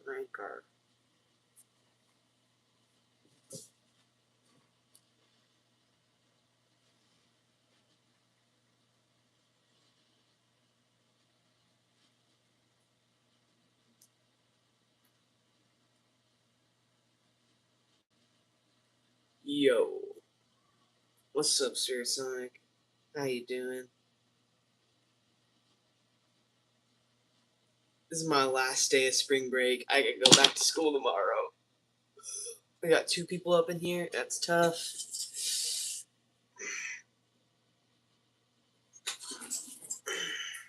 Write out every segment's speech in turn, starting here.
Ranker. Yo. What's up, Spirit Sonic? How you doing? This is my last day of spring break. I can go back to school tomorrow. We got 2 people up in here. That's tough.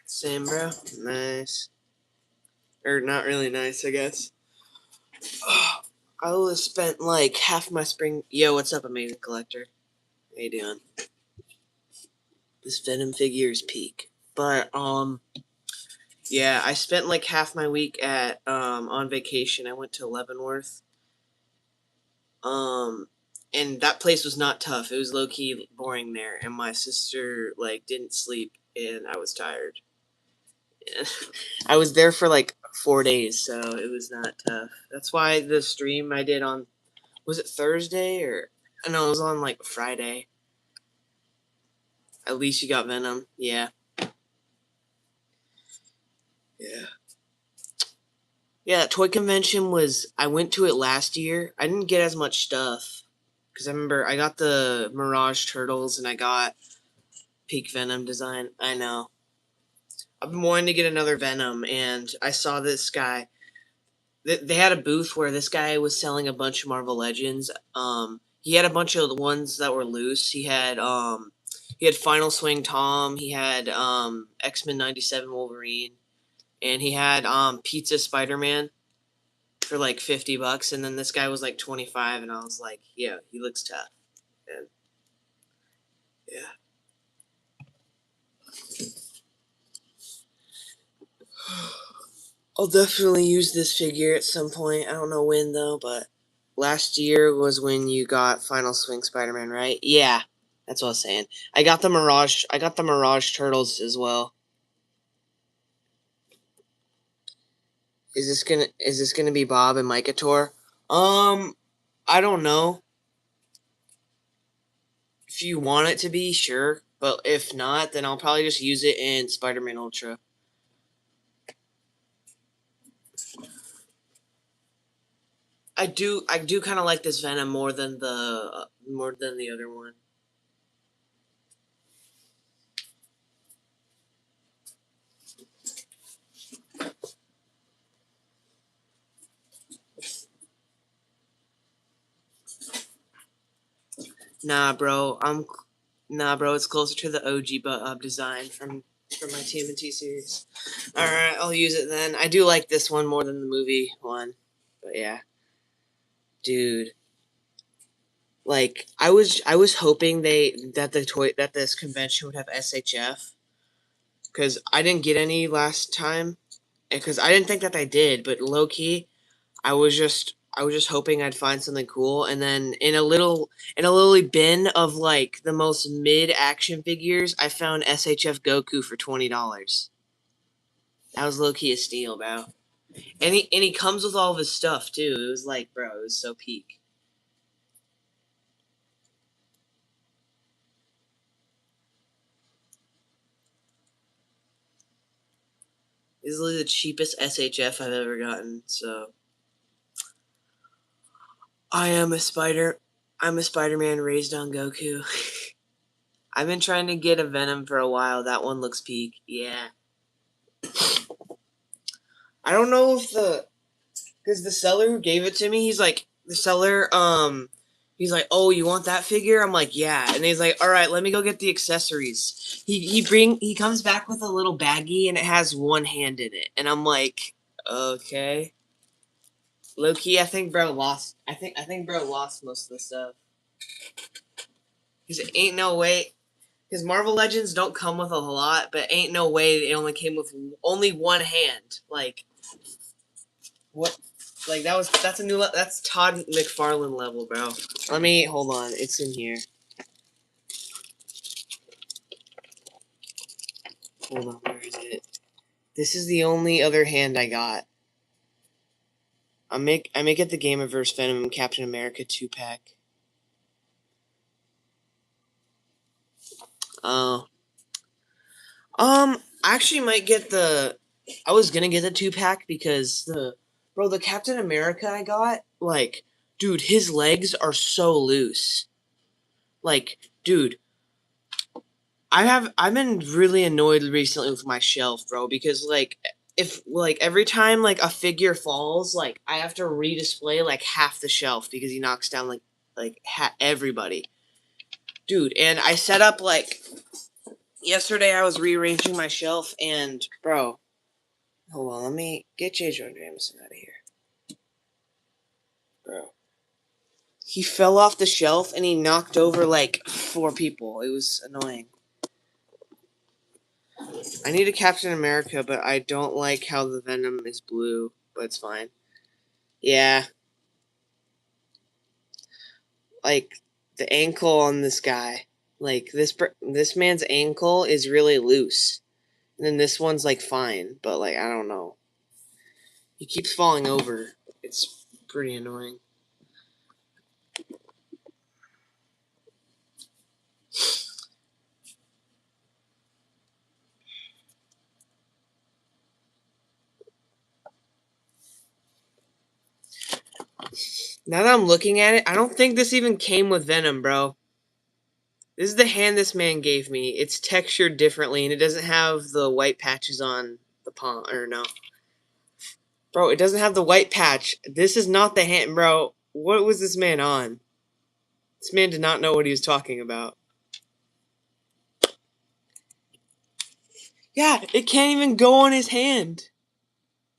Same, bro. Nice. Or not really nice, I guess. I would have spent like half my spring. Yo, what's up, Amazing Collector? How you doing? This Venom figure is peak. But yeah, I spent like half my week at on vacation. I went to Leavenworth. And that place was not tough. It was low key boring there, and my sister like didn't sleep, and I was tired. I was there for like 4 days, so it was not tough. That's why the stream I did on, was it Thursday or no? It was on like Friday. At least you got Venom. Yeah. Yeah. Yeah, that toy convention was. I went to it last year. I didn't get as much stuff because I remember I got the Mirage Turtles and I got Peak Venom design. I know. I've been wanting to get another Venom, and I saw this guy. They had a booth where this guy was selling a bunch of Marvel Legends. He had a bunch of the ones that were loose. He had Final Swing Tom. He had X-Men '97 Wolverine, and he had Pizza Spider-Man for like $50, and then this guy was like 25, and I was like, yeah, he looks tough. And yeah. I'll definitely use this figure at some point. I don't know when though, but last year was when you got Final Swing Spider-Man, right? Yeah, that's what I was saying. I got the Mirage. I got the Mirage Turtles as well. Is this gonna be Bob and Micah tour? I don't know. If you want it to be, sure. But if not, then I'll probably just use it in Spider-Man Ultra. I do kind of like this Venom more than the other one. Nah, bro. It's closer to the OG design from my TMNT series. All right, I'll use it then. I do like this one more than the movie one, but yeah, dude. Like I was hoping that this convention would have SHF because I didn't get any last time because I didn't think that they did, but low key I was just hoping I'd find something cool, and then in a little bin of like the most mid action figures, I found SHF Goku for $20. That was low key a steal, bro. And he comes with all of his stuff too. It was like, bro, it was so peak. This is literally the cheapest SHF I've ever gotten. So I am a spider. I'm a Spider-Man raised on Goku. I've been trying to get a Venom for a while. That one looks peak. Yeah. I don't know if because the seller who gave it to me, he's like, oh, you want that figure? I'm like, yeah. And he's like, all right, let me go get the accessories. He comes back with a little baggie and it has one hand in it, and I'm like, okay. Low key, I think bro lost. I think bro lost most of the stuff. Cause it ain't no way. Because Marvel Legends don't come with a lot, but ain't no way it only came with only one hand. Like, what? Like that's Todd McFarlane level, bro. Hold on. It's in here. Hold on, where is it? This is the only other hand I got. I may get the Gamerverse Venom Captain America 2-pack. Oh. I actually might get the. I was gonna get the 2-pack because the Captain America I got, like, dude, his legs are so loose. Like, dude, I've been really annoyed recently with my shelf, bro, because like if like every time like a figure falls, like I have to redisplay like half the shelf because he knocks down everybody. Dude, and I set up like yesterday I was rearranging my shelf and bro, hold on, let me get J. Jonah Jameson out of here. Bro. He fell off the shelf and he knocked over like 4 people. It was annoying. I need a Captain America, but I don't like how the Venom is blue, but it's fine. Yeah. Like the ankle on this guy. Like this man's ankle is really loose. And then this one's like fine, but like I don't know. He keeps falling over. It's pretty annoying. Now that I'm looking at it, I don't think this even came with Venom, bro. This is the hand this man gave me. It's textured differently, and it doesn't have the white patches on the palm. Or no. Bro, it doesn't have the white patch. This is not the hand, bro. What was this man on? This man did not know what he was talking about. Yeah, it can't even go on his hand.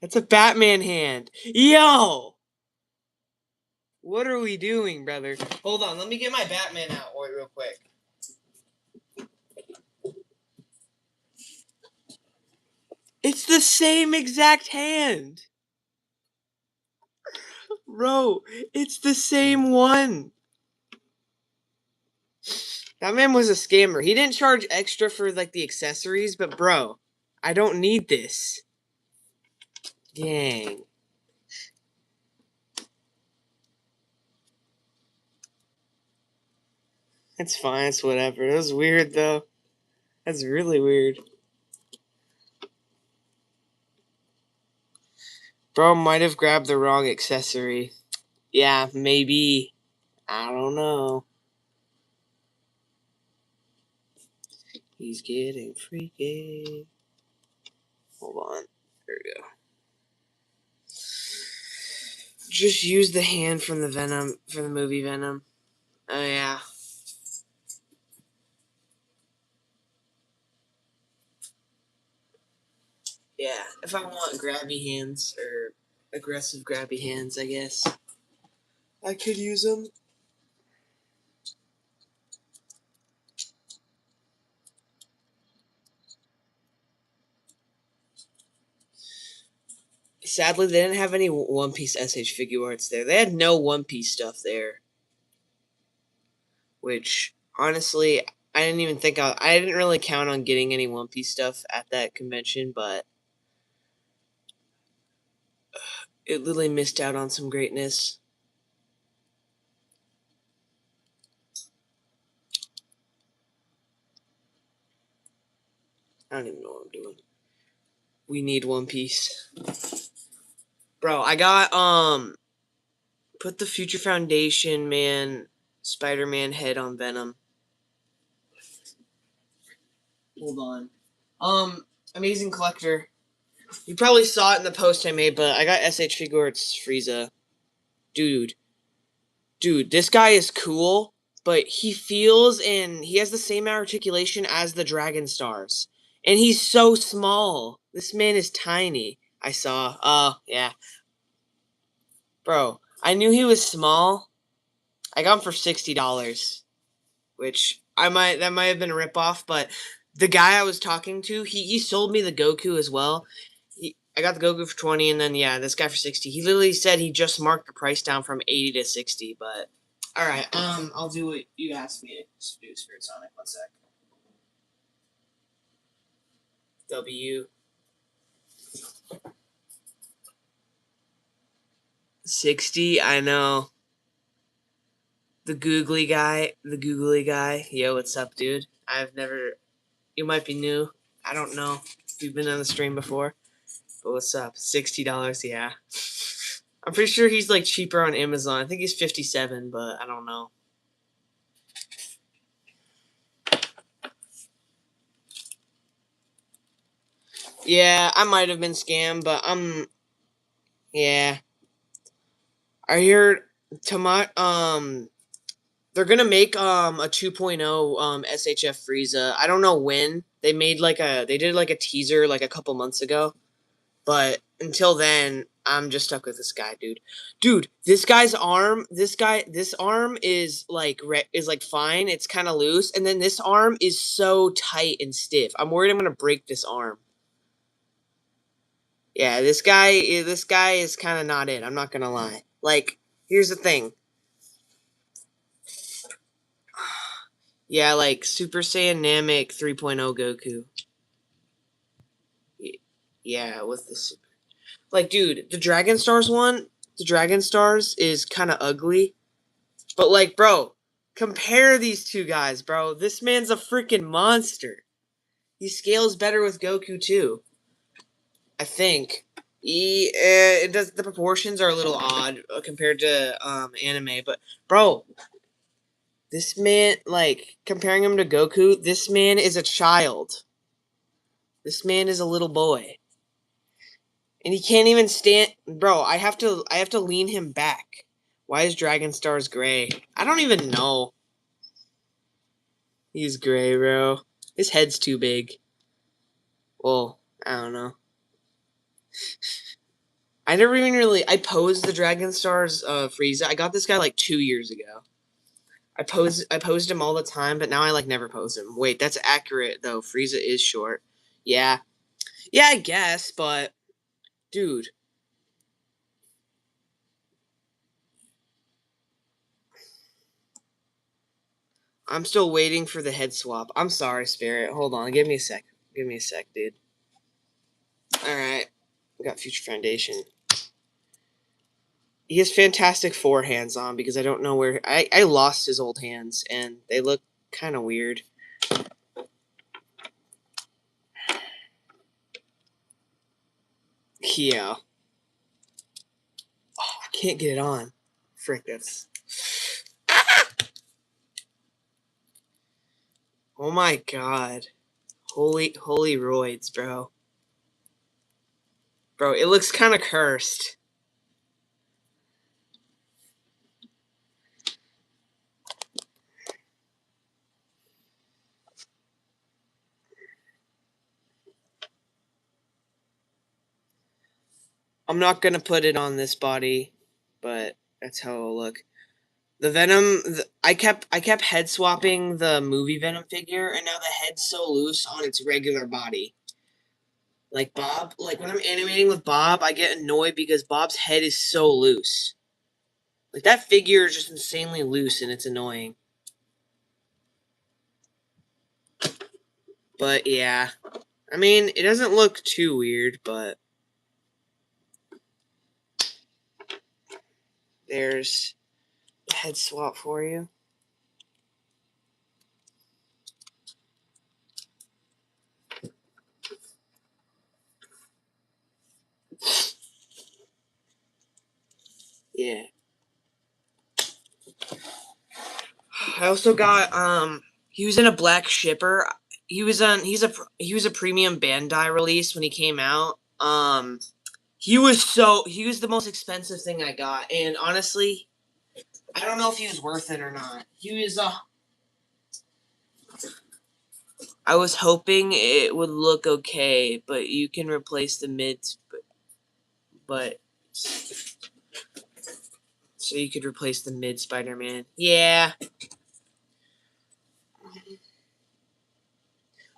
That's a Batman hand. Yo! What are we doing, brother? Hold on, let me get my Batman out real quick. It's the same exact hand. Bro, it's the same one. That man was a scammer. He didn't charge extra for like the accessories, but bro, I don't need this. Dang. It's fine, it's whatever. That was weird though. That's really weird. Bro might have grabbed the wrong accessory. Yeah, maybe. I don't know. He's getting freaky. Hold on. There we go. Just use the hand from the Venom, from the movie Venom. Oh, yeah. Yeah, if I want grabby hands, or aggressive grabby hands, I guess. I could use them. Sadly, they didn't have any One Piece SH figure arts there. They had no One Piece stuff there. Which, honestly, I didn't even think I didn't really count on getting any One Piece stuff at that convention, but it literally missed out on some greatness. I don't even know what I'm doing. We need One Piece. Bro, I got, put the Future Foundation man, Spider-Man head on Venom. Hold on. Amazing Collector. You probably saw it in the post I made, but I got SH Figure Arts Frieza. Dude, this guy is cool, but he feels and he has the same articulation as the Dragon Stars. And he's so small. This man is tiny. I saw. Oh, yeah. Bro, I knew he was small. I got him for $60, which that might have been a ripoff, but the guy I was talking to, he sold me the Goku as well. I got the Goku for 20, and then yeah, this guy for 60. He literally said he just marked the price down from 80 to 60, but all right, I'll do what you asked me to do, Spirit Sonic. One sec. W. $60, I know. The googly guy. Yo, what's up, dude? You might be new. I don't know if you've been on the stream before, but what's up? $60, yeah. I'm pretty sure he's like cheaper on Amazon. I think he's 57, but I don't know. Yeah, I might have been scammed, but yeah. I heard they're gonna make a 2.0 SHF Frieza. I don't know when. They did like a teaser like a couple months ago. But until then, I'm just stuck with this guy, dude. Dude, this arm is like fine. It's kind of loose, and then this arm is so tight and stiff. I'm worried I'm gonna break this arm. Yeah, this guy is kind of not it. I'm not gonna lie. Like, here's the thing. Yeah, like Super Saiyan Namek 3.0 Goku. Yeah, with the super. Like, dude, the Dragon Stars is kind of ugly. But, like, bro, compare these two guys, bro. This man's a freaking monster. He scales better with Goku, too. I think. It does. The proportions are a little odd compared to anime, but, bro, this man, like, comparing him to Goku, this man is a child. This man is a little boy. And he can't even stand. Bro, I have to lean him back. Why is Dragon Stars gray? I don't even know. He's gray, bro. His head's too big. Well, I don't know. I never even really. I posed the Dragon Stars Frieza. I got this guy like 2 years ago. I posed him all the time, but now I like never pose him. Wait, that's accurate though. Frieza is short. Yeah. Yeah, I guess, but dude. I'm still waiting for the head swap. I'm sorry, Spirit. Hold on. Give me a sec. Give me a sec, dude. Alright. We got Future Foundation. He has fantastic forehands on because I don't know where... I lost his old hands, and they look kind of weird. Yeah. Oh, I can't get it on. Frick, that's... Oh my god. Holy roids, bro. Bro, it looks kind of cursed. I'm not gonna put it on this body, but that's how it'll look. The Venom, I kept head swapping the movie Venom figure, and now the head's so loose on its regular body. Like Bob, like when I'm animating with Bob, I get annoyed because Bob's head is so loose. Like that figure is just insanely loose, and it's annoying. But yeah, I mean, it doesn't look too weird, but there's a head swap for you. Yeah. I also got he was in a black shipper. He was a premium Bandai release when he came out. He was the most expensive thing I got, and honestly, I don't know if he was worth it or not. I was hoping it would look okay, but you can replace the mids, but so you could replace the mid Spider-Man. Yeah.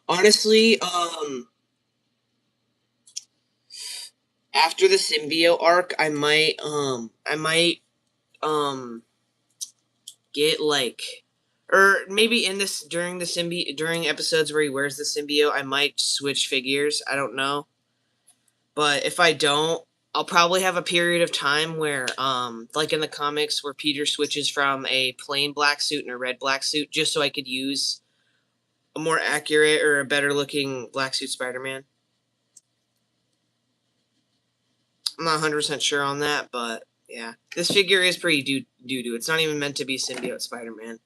Honestly, after the symbiote arc, I might get like, or maybe in this during episodes where he wears the symbiote, I might switch figures. I don't know, but if I don't, I'll probably have a period of time where, like in the comics, where Peter switches from a plain black suit and a red black suit, just so I could use a more accurate or a better looking black suit Spider-Man. I'm not 100% sure on that, but yeah. This figure is pretty doo-doo. It's not even meant to be symbiote Spider-Man.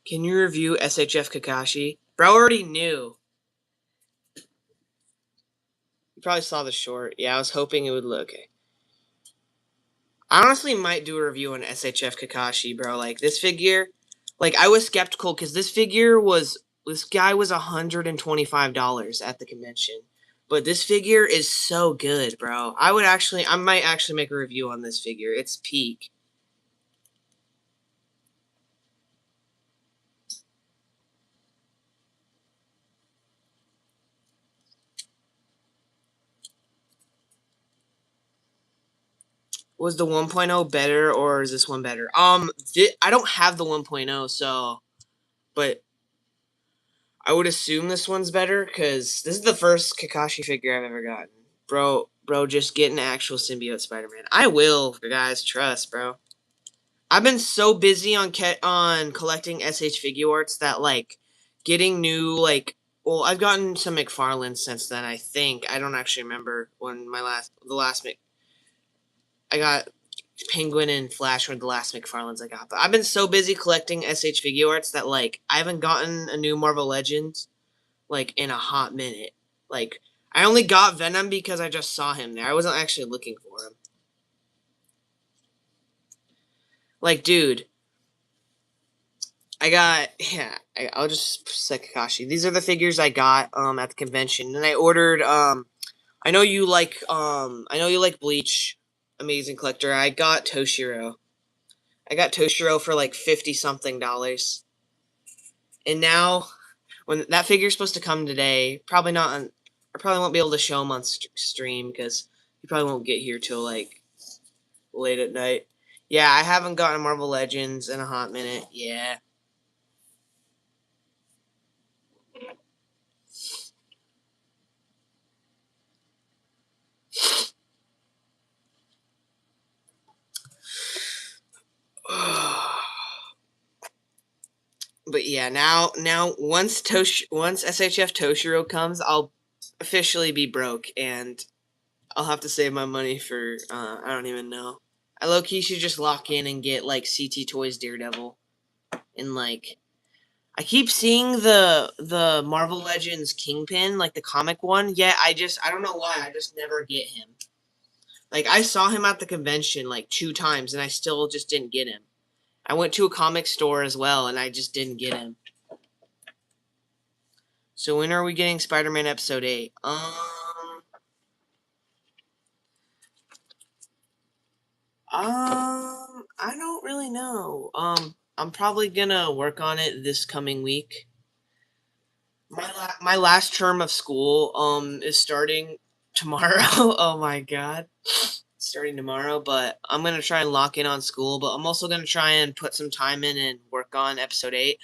Can you review SHF Kakashi? Bro already knew. You probably saw the short. Yeah, I was hoping it would look okay. I honestly might do a review on SHF Kakashi, bro. Like, this figure, like, I was skeptical because this guy was $125 at the convention. But this figure is so good, bro. I might actually make a review on this figure. It's peak. Was the 1.0 better or is this one better? I don't have the 1.0, so, but I would assume this one's better because this is the first Kakashi figure I've ever gotten. Bro, just get an actual symbiote Spider-Man. I will, guys, trust, bro. I've been so busy on collecting SH figure arts that, like, getting new, like, well, I've gotten some McFarlanes since then, I think. I don't actually remember when I got Penguin and Flash were the last McFarlanes I got. But I've been so busy collecting SH figure arts that, like, I haven't gotten a new Marvel Legends, like, in a hot minute. Like, I only got Venom because I just saw him there. I wasn't actually looking for him. Like, dude, I'll just say Kakashi. These are the figures I got at the convention, and I ordered I know you like Bleach, Amazing Collector. I got Toshiro. I got Toshiro for like $50 something. And now when that figure's supposed to come today, probably not on I probably won't be able to show him on stream because he probably won't get here till like late at night. Yeah, I haven't gotten Marvel Legends in a hot minute. Yeah. But yeah, now once SHF Toshiro comes, I'll officially be broke and I'll have to save my money for I don't even know. I low key should just lock in and get like CT Toys Daredevil and like I keep seeing the Marvel Legends Kingpin, like the comic one. Yeah, I don't know why. I just never get him. Like I saw him at the convention like 2 times and I still just didn't get him. I went to a comic store as well and I just didn't get him. So when are we getting Spider-Man episode 8? I don't really know. I'm probably gonna work on it this coming week. My last term of school is starting tomorrow. Oh my god, starting tomorrow. But I'm gonna try and lock in on school. But I'm also gonna try and put some time in and work on episode 8.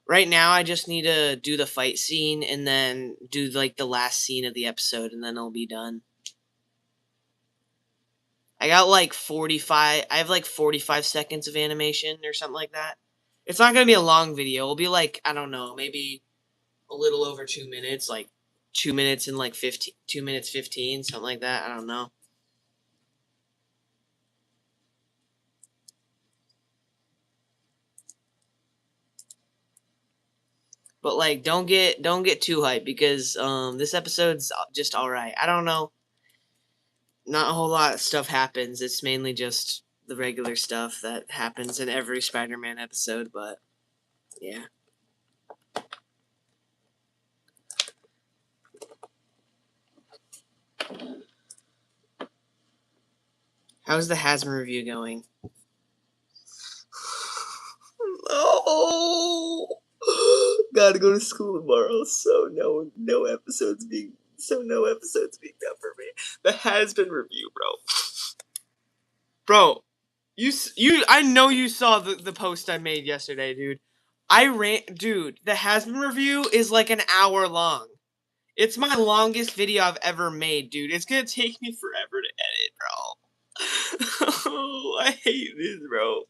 Right now, I just need to do the fight scene and then do like the last scene of the episode, and then I'll be done. I got like 45. I have like 45 seconds of animation or something like that. It's not gonna be a long video. It'll be like I don't know, maybe a little over 2 minutes, like 2 minutes and like 15, 2 minutes 15, something like that. I don't know. But like, don't get too hyped because this episode's just all right. I don't know. Not a whole lot of stuff happens. It's mainly just the regular stuff that happens in every Spider-Man episode. But yeah. How's the Hasbro review going? No, gotta go to school tomorrow. So no episodes being done for me. The Has-Been review, bro. I know you saw the post I made yesterday, dude. Dude. The Has-Been review is like an hour long. It's my longest video I've ever made, dude. It's gonna take me forever to edit, bro. Oh, I hate this, bro.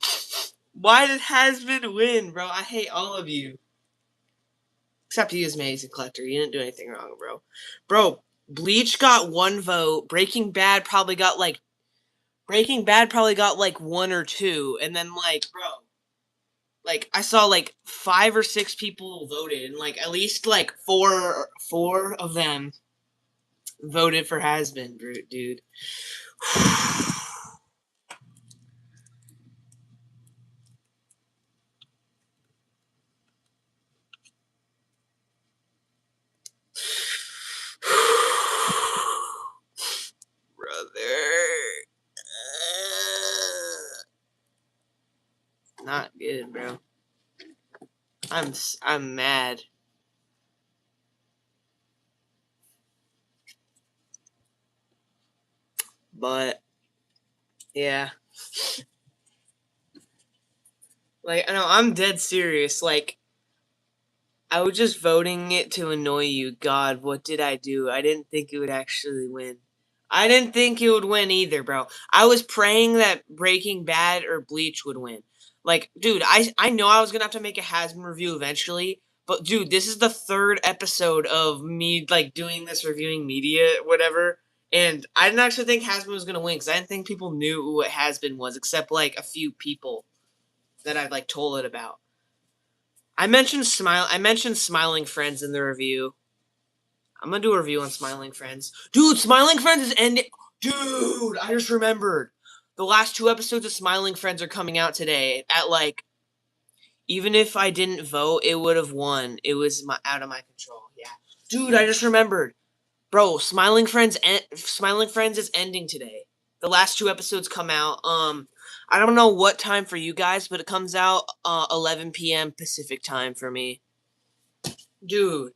Why did Hasbin win, bro? I hate all of you. Except he is Amazing Collector. He didn't do anything wrong, bro. Bro, Bleach got 1 vote. Breaking Bad probably got like 1 or 2, and then like, bro, like I saw like 5 or 6 people voted, and like at least like four of them voted for Hasbin, dude. Brother. Not good, bro. I'm mad. But yeah. Like I know I'm dead serious. Like I was just voting it to annoy you. God, what did I do? I didn't think it would actually win. I didn't think it would win either, bro. I was praying that Breaking Bad or Bleach would win. Like, dude, I know I was gonna have to make a Hasbin review eventually, but dude, this is the 3rd episode of me like doing this reviewing media, whatever. And I didn't actually think Hasbin was gonna win because I didn't think people knew what Hasbin was, except like a few people that I've like told it about. I mentioned Smiling Friends in the review. I'm gonna do a review on Smiling Friends. Dude, Smiling Friends is ending. Dude, I just remembered. The last 2 episodes of Smiling Friends are coming out today at like. Even if I didn't vote, it would have won. It was out of my control. Yeah, dude, I just remembered, bro. Smiling Friends is ending today. The last 2 episodes come out. I don't know what time for you guys, but it comes out 11 p.m. Pacific time for me. Dude,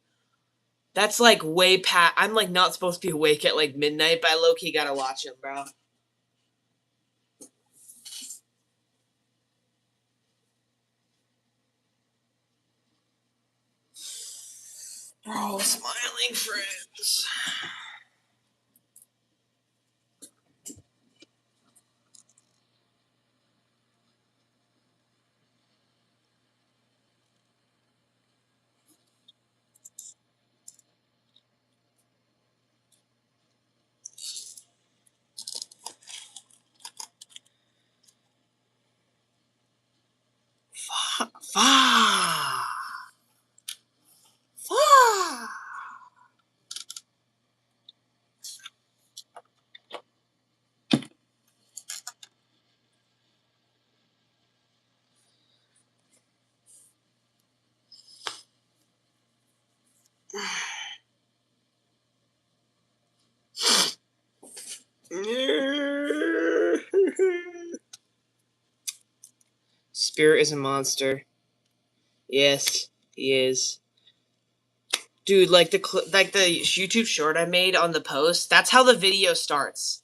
that's like way past. I'm like not supposed to be awake at like midnight, but I low key gotta watch him, bro. Bro, Smiling Friends. Fa. Spirit is a monster. Yes, he is. Dude, like the YouTube short I made on the post, that's how the video starts.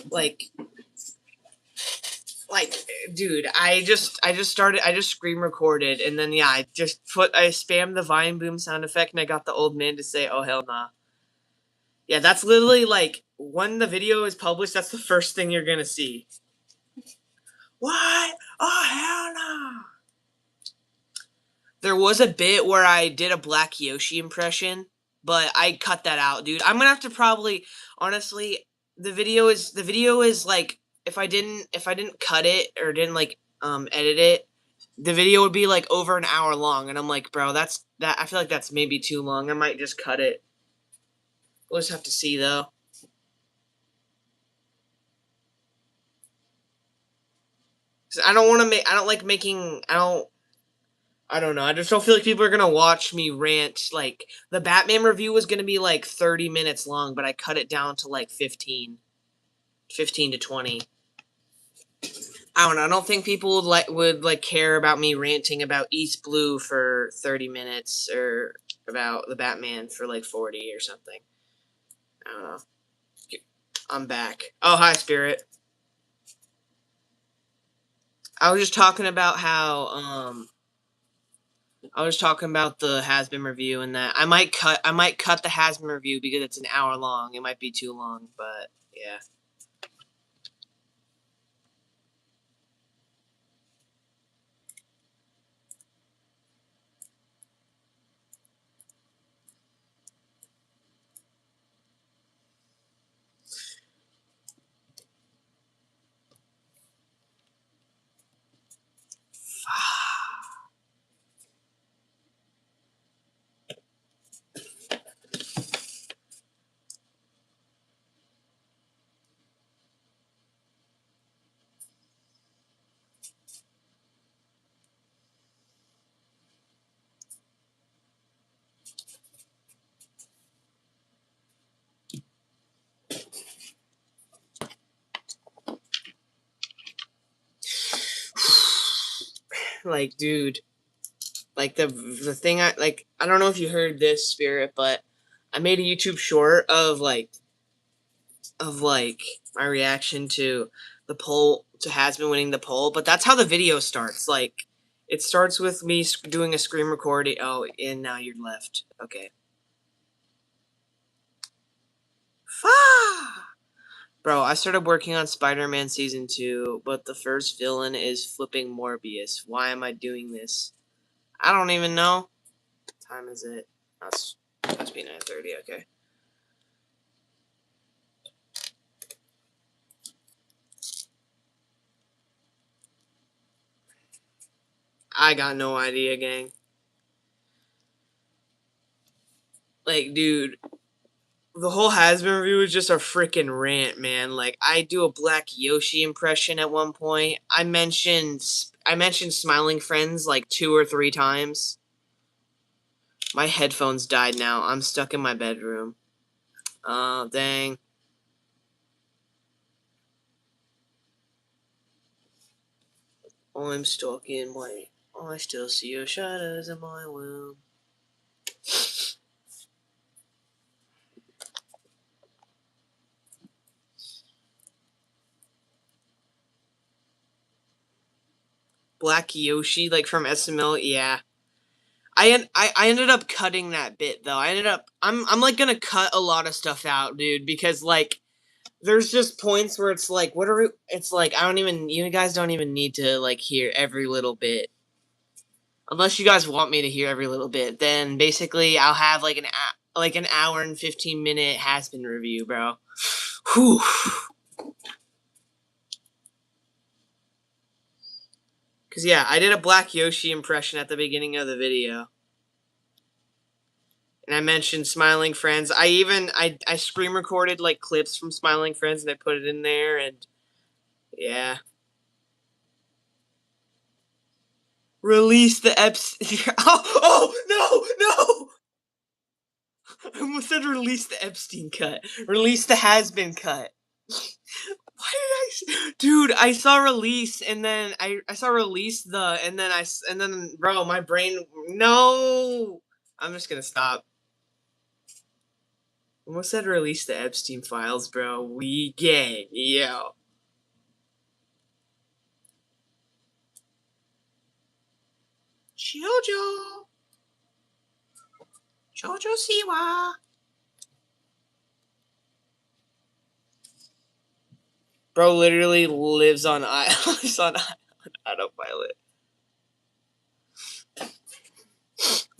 Like, dude, I just screen recorded, and then yeah, I spammed the Vine Boom sound effect, and I got the old man to say, "Oh hell nah." Yeah, that's literally like when the video is published. That's the first thing you're gonna see. What? Oh hell no! There was a bit where I did a Black Yoshi impression, but I cut that out, dude. I'm gonna have to probably, honestly, the video is like if I didn't cut it or didn't like edit it, the video would be like over an hour long, and I'm like, bro, I feel like that's maybe too long. I might just cut it. We'll just have to see though. 'Cause I don't want to make. I don't like making. I don't know. I just don't feel like people are gonna watch me rant. Like the Batman review was gonna be like 30 minutes long, but I cut it down to like 15 to 20. I don't know. I don't think people would care about me ranting about East Blue for 30 minutes or about the Batman for like 40 or something. I don't know. I'm back. Oh, hi, Spirit. I was just talking about how I was talking about the Has-Been review and that I might cut the Has-Been review because it's an hour long. It might be too long, but yeah. Like, dude, like the thing I don't know if you heard this, Spirit, but I made a YouTube short of my reaction to the poll, to Has-Been winning the poll, but that's how the video starts. Like, it starts with me doing a screen recording. Oh, and now you're left. Okay. Bro, I started working on Spider-Man Season 2, but the first villain is flipping Morbius. Why am I doing this? I don't even know. What time is it? That's must be 9:30, okay. I got no idea, gang. Like, dude, the whole Has-Been review is just a freaking rant, man. Like, I do a Black Yoshi impression at one point. I mentioned Smiling Friends like 2 or 3 times. My headphones died now. I'm stuck in my bedroom. Oh, dang. I'm stuck in my... I still see your shadows in my womb. Black Yoshi, like from SML, yeah. I ended up cutting that bit though. I'm like gonna cut a lot of stuff out, dude, because like there's just points where it's like it's like you guys don't even need to like hear every little bit. Unless you guys want me to hear every little bit, then basically I'll have like an hour and 15-minute Has-Been review, bro. Whew. Cause yeah, I did a Black Yoshi impression at the beginning of the video. And I mentioned Smiling Friends. I screen recorded like clips from Smiling Friends and I put it in there, and yeah. Release the Epstein. Oh no! I almost said release the Epstein cut. Release the Has-Been cut. Why did dude? I saw release and then I saw release the and then bro, my brain, no. I'm just gonna stop. Almost said release the Epstein files, bro. We gang, yo. Jojo. Jojo Siwa. Bro literally lives on lives on autopilot.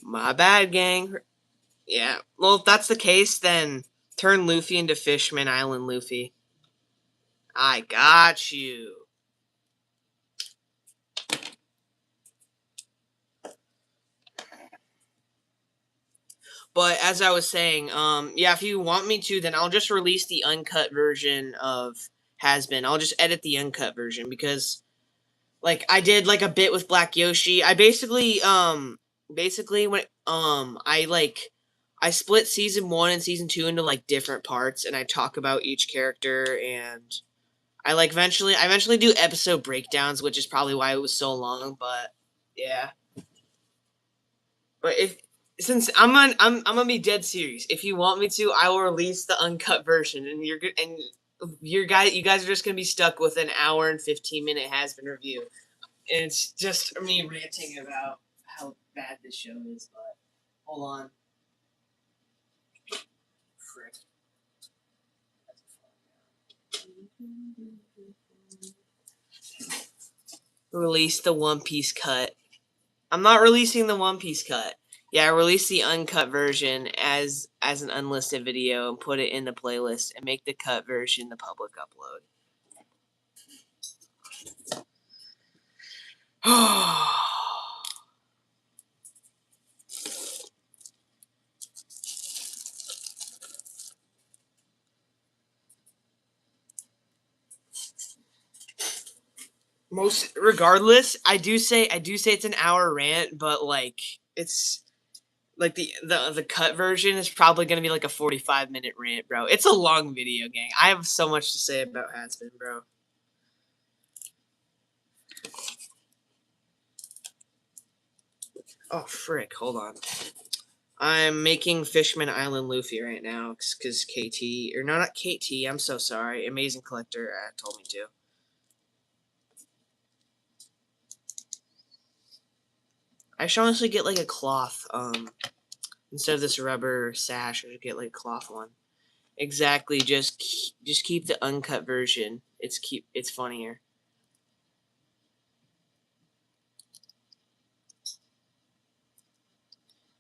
My bad, gang. Yeah. Well, if that's the case, then turn Luffy into Fishman Island Luffy. I got you. But as I was saying, yeah, if you want me to, then I'll just release the uncut version of Has-Been. I'll just edit the uncut version because, like, I did like a bit with Black Yoshi. I basically when I split season 1 and season 2 into like different parts, and I talk about each character, and I eventually do episode breakdowns, which is probably why it was so long. But yeah. But if since I'm gonna be dead serious. If you want me to, I will release the uncut version, and you're good. And you guys are just gonna be stuck with an hour and 15-minute Has-Been review, and it's just me ranting about how bad this show is, but hold on. Frick. Release the One Piece cut. I'm not releasing the One Piece cut. Yeah, release the uncut version as an unlisted video and put it in the playlist and make the cut version the public upload. Most regardless, I do say it's an hour rant, but like it's like the cut version is probably gonna be like a 45-minute rant, bro. It's a long video, gang. I have so much to say about Hasbin, bro. Oh frick, hold on. I'm making Fishman Island Luffy right now because KT, or no, not KT. I'm so sorry. Amazing Collector told me to. I should honestly get like a cloth, instead of this rubber sash. I should get like a cloth one. Exactly. Just keep the uncut version. It's funnier.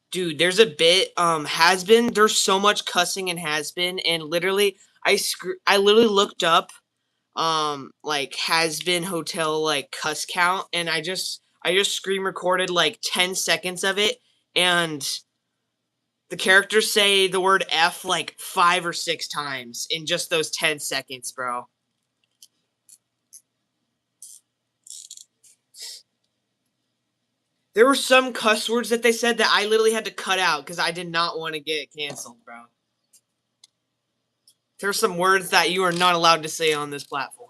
Dude, there's a bit has been there's so much cussing in has been, and literally I literally looked up like has been hotel like cuss count, and I just screen recorded like 10 seconds of it, and the characters say the word F like 5 or 6 times in just those 10 seconds, bro. There were some cuss words that they said that I literally had to cut out because I did not want to get canceled, bro. There's some words that you are not allowed to say on this platform.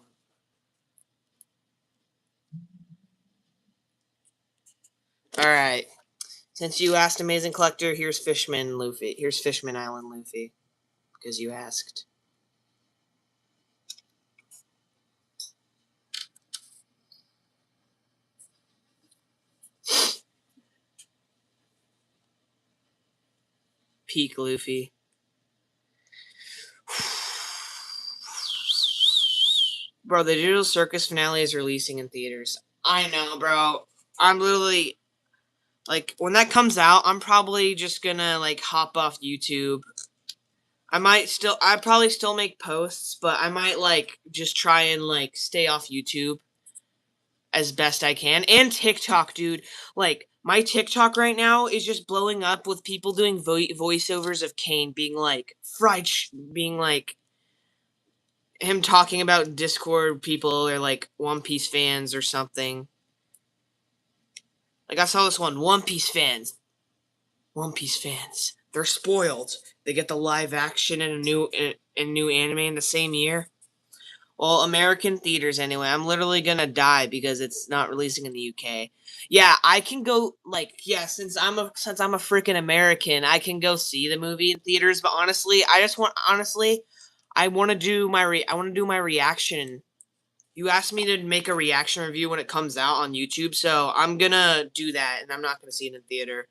Alright. Since you asked Amazing Collector, here's Fishman Luffy. Here's Fishman Island Luffy. Because you asked. Peak Luffy. Bro, the Digital Circus finale is releasing in theaters. I know, bro. I'm literally like when that comes out, I'm probably just gonna like hop off YouTube. I probably still make posts, but I might like just try and like stay off YouTube as best I can. And TikTok, dude. Like my TikTok right now is just blowing up with people doing voiceovers of Kane being like being like him talking about Discord people or like One Piece fans or something. Like I saw this one, One Piece fans. One Piece fans. They're spoiled. They get the live action and a new anime in the same year. Well, American theaters anyway. I'm literally gonna die because it's not releasing in the UK. Yeah, I can go like since I'm a freaking American, I can go see the movie in theaters. But honestly, I want to do my reaction. You asked me to make a reaction review when it comes out on YouTube, so I'm gonna do that, and I'm not gonna see it in theater.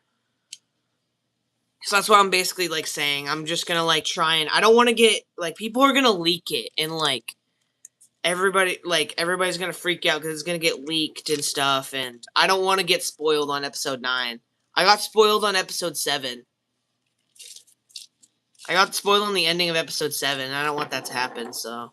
So that's what I'm basically like saying. I'm just gonna like try and I don't want to get like people are gonna leak it and like everybody's gonna freak out because it's gonna get leaked and stuff, and I don't want to get spoiled on episode 9. I got spoiled on episode 7. I got spoiled on the ending of episode 7, and I don't want that to happen, so.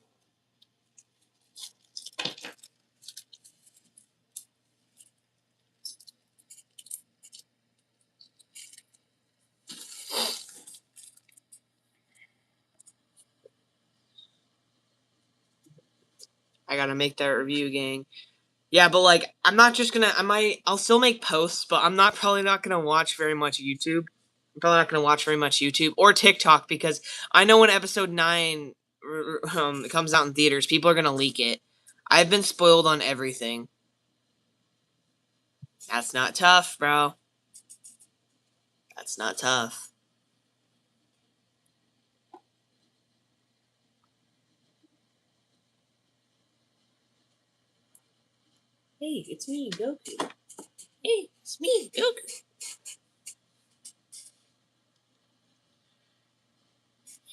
I gotta make that review, gang. Yeah, but like, I'm not just gonna. I'll still make posts, but I'm probably not gonna watch very much YouTube. I'm probably not gonna watch very much YouTube or TikTok because I know when episode 9 comes out in theaters, people are gonna leak it. I've been spoiled on everything. That's not tough, bro. That's not tough. Hey, it's me, Goku. Hey, it's me, Goku.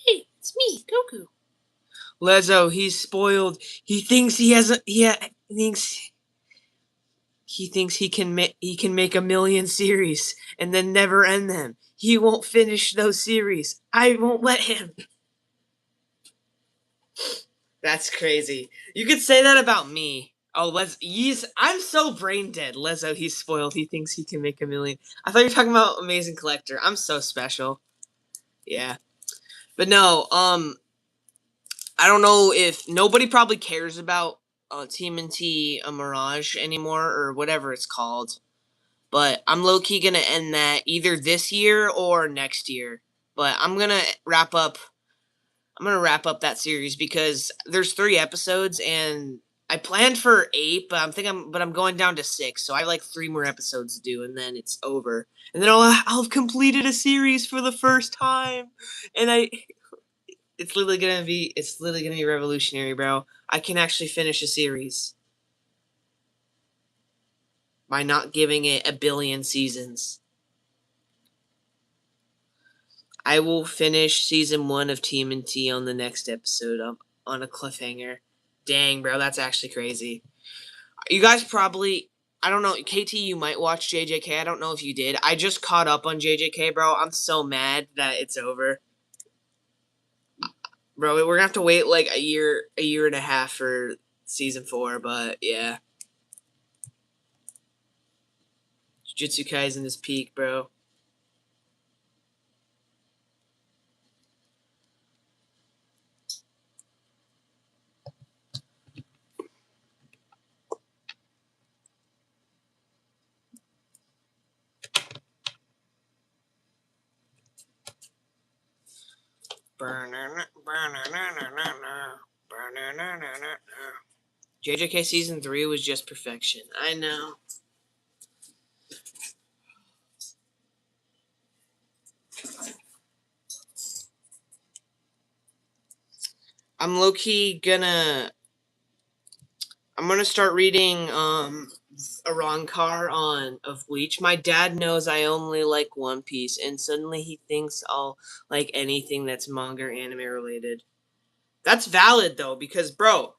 Hey, it's me, Goku. Lezo, he's spoiled. He thinks he has a he thinks he can make a million series and then never end them. He won't finish those series. I won't let him. That's crazy. You could say that about me. Oh, I'm so brain dead. Lezo, he's spoiled. He thinks he can make a million. I thought you were talking about Amazing Collector. I'm so special. Yeah. But no, I don't know if nobody probably cares about TMNT Mirage anymore or whatever it's called. But I'm low key gonna end that either this year or next year. But I'm gonna wrap up. I'm gonna wrap up that series because there's 3 episodes and I planned for 8, but I'm going down to 6. So I have like 3 more episodes to do and then it's over. And then I'll have completed a series for the first time. And it's literally gonna be revolutionary, bro. I can actually finish a series by not giving it a billion seasons. I will finish season 1 of TMNT on the next episode on a cliffhanger. Dang, bro, that's actually crazy. You guys probably, I don't know, KT, you might watch JJK. I don't know if you did. I just caught up on JJK, bro. I'm so mad that it's over. Bro, we're gonna have to wait like a year and a half for season 4, but yeah. Jujutsu Kaisen is peak, bro. JJK season 3 was just perfection. I know. I'm low-key gonna start reading Arankar of Bleach. My dad knows I only like One Piece, and suddenly he thinks I'll like anything that's manga or anime related. That's valid though, because bro,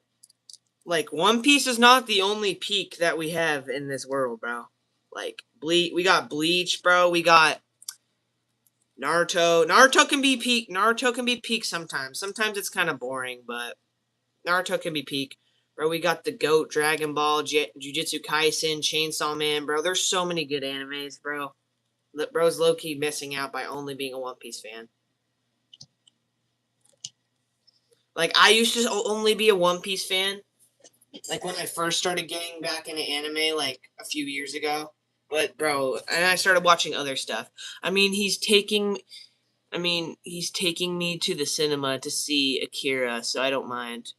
like One Piece is not the only peak that we have in this world, bro. Like we got Bleach, bro. We got Naruto. Naruto can be peak. Naruto can be peak sometimes. Sometimes it's kind of boring, but Naruto can be peak. Bro, we got the GOAT, Dragon Ball, Jujutsu Kaisen, Chainsaw Man, bro. There's so many good animes, bro. Bro's low-key missing out by only being a One Piece fan. Like, I used to only be a One Piece fan. Like, when I first started getting back into anime, like, a few years ago. But, bro, and I started watching other stuff. I mean, he's taking me to the cinema to see Akira, so I don't mind.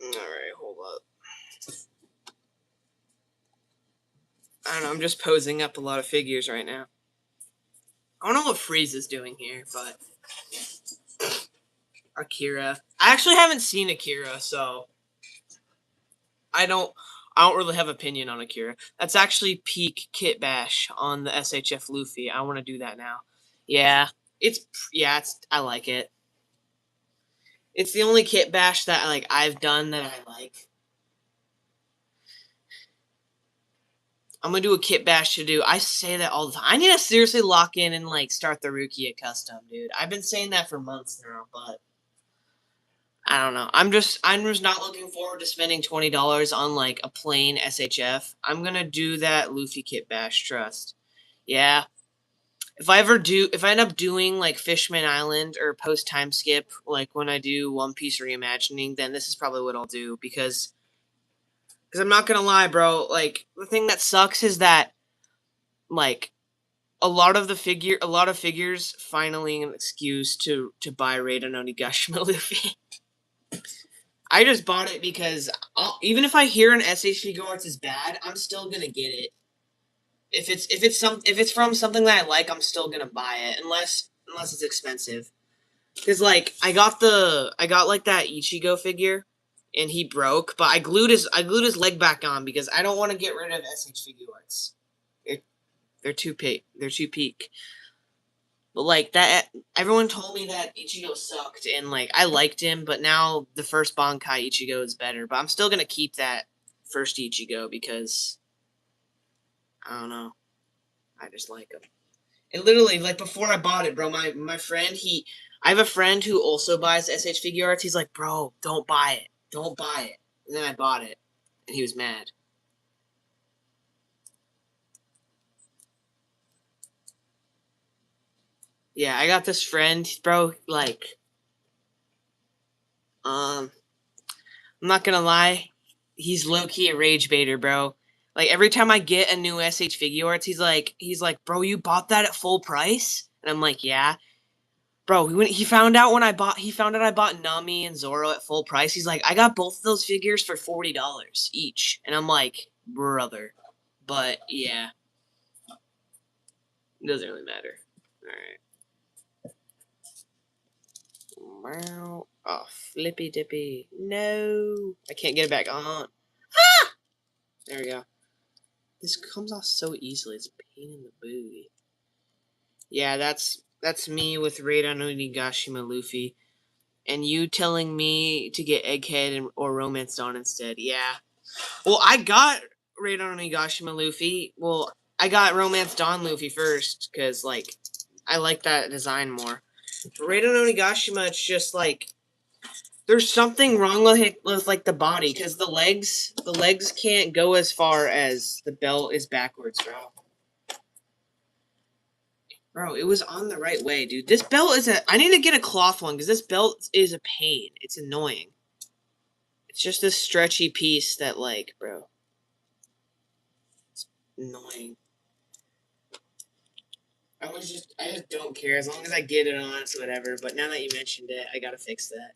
Alright, hold up. I don't know, I'm just posing up a lot of figures right now. I don't know what Frieza's doing here, but Akira. I actually haven't seen Akira, so I don't really have opinion on Akira. That's actually peak Kit Bash on the SHF Luffy. I want to do that now. Yeah, it's I like it. It's the only Kit Bash that like I've done that I like. I'm gonna do a Kit Bash to do. I say that all the time. I need to seriously lock in and like start the Rukia custom, dude. I've been saying that for months now, but I don't know. I'm just not looking forward to spending $20 on like a plain SHF. I'm gonna do that Luffy Kit Bash. Trust. Yeah. If I end up doing like Fishman Island or post time skip, like when I do One Piece reimagining, then this is probably what I'll do because I'm not gonna lie, bro. Like the thing that sucks is that like a lot of figures finally an excuse to buy Raiden Onigashima Luffy. I just bought it because even if I hear an SH Figure Arts is bad, I'm still gonna get it. If it's from something that I like, I'm still gonna buy it unless it's expensive. Cause like I got like that Ichigo figure, and he broke, but I glued his leg back on because I don't want to get rid of SH Figure Arts. They're, they're too peak. But like that, everyone told me that Ichigo sucked, and like I liked him, but now the first Bankai Ichigo is better. But I'm still gonna keep that first Ichigo because I don't know, I just like him. And literally, like before I bought it, bro, my friend, I have a friend who also buys SH Figure Arts. He's like, bro, don't buy it. And then I bought it, and he was mad. Yeah, I got this friend, bro. Like, I'm not gonna lie, he's low key a rage baiter, bro. Like every time I get a new SH Figure Arts, he's like, bro, you bought that at full price, and I'm like, yeah. Bro, he found out he found out I bought Nami and Zoro at full price. He's like, I got both of those figures for $40 each, and I'm like, brother. But yeah, it doesn't really matter. All right. Wow. Oh, flippy dippy. No, I can't get it back on. Ah! There we go. This comes off so easily. It's a pain in the booty. Yeah, that's me with Raiden Onigashima Luffy. And you telling me to get Egghead or Romance Dawn instead. Yeah. Well, I got Raiden Onigashima Luffy. Well, I got Romance Dawn Luffy first, because, like, I like that design more. For Raiden Onigashima, it's just, like, there's something wrong with like, the body, because the legs can't go as far as the belt is backwards, bro. Bro, it was on the right way, dude. This belt I need to get a cloth one, because this belt is a pain. It's annoying. It's just this stretchy piece that, like, bro. It's annoying. I just don't care. As long as I get it on, it's whatever. But now that you mentioned it, I gotta fix that.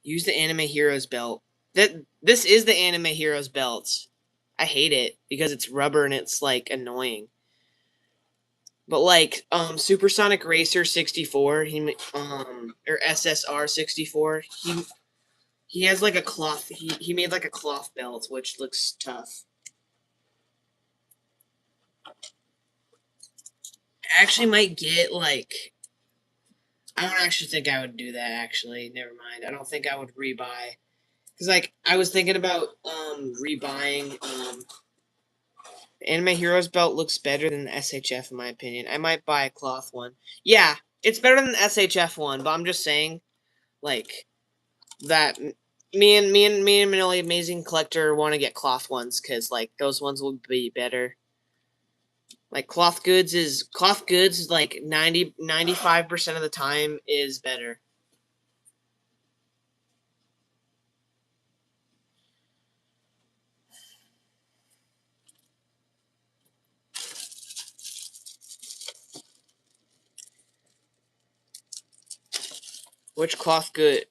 Use the Anime Heroes belt. This is the Anime Heroes belt. I hate it because it's rubber and it's, like, annoying. But like Supersonic Racer 64, or SSR 64, he has like a cloth. He made like a cloth belt, which looks tough. I actually might get like. I don't actually think I would do that. Actually, never mind. I don't think I would rebuy, because like I was thinking about rebuying. The Anime Heroes belt looks better than the SHF in my opinion. I might buy a cloth one. Yeah, it's better than the SHF one, but I'm just saying, like, that me and Manoli Amazing Collector want to get cloth ones, because like those ones will be better. Like cloth goods like 95% of the time is better. Which good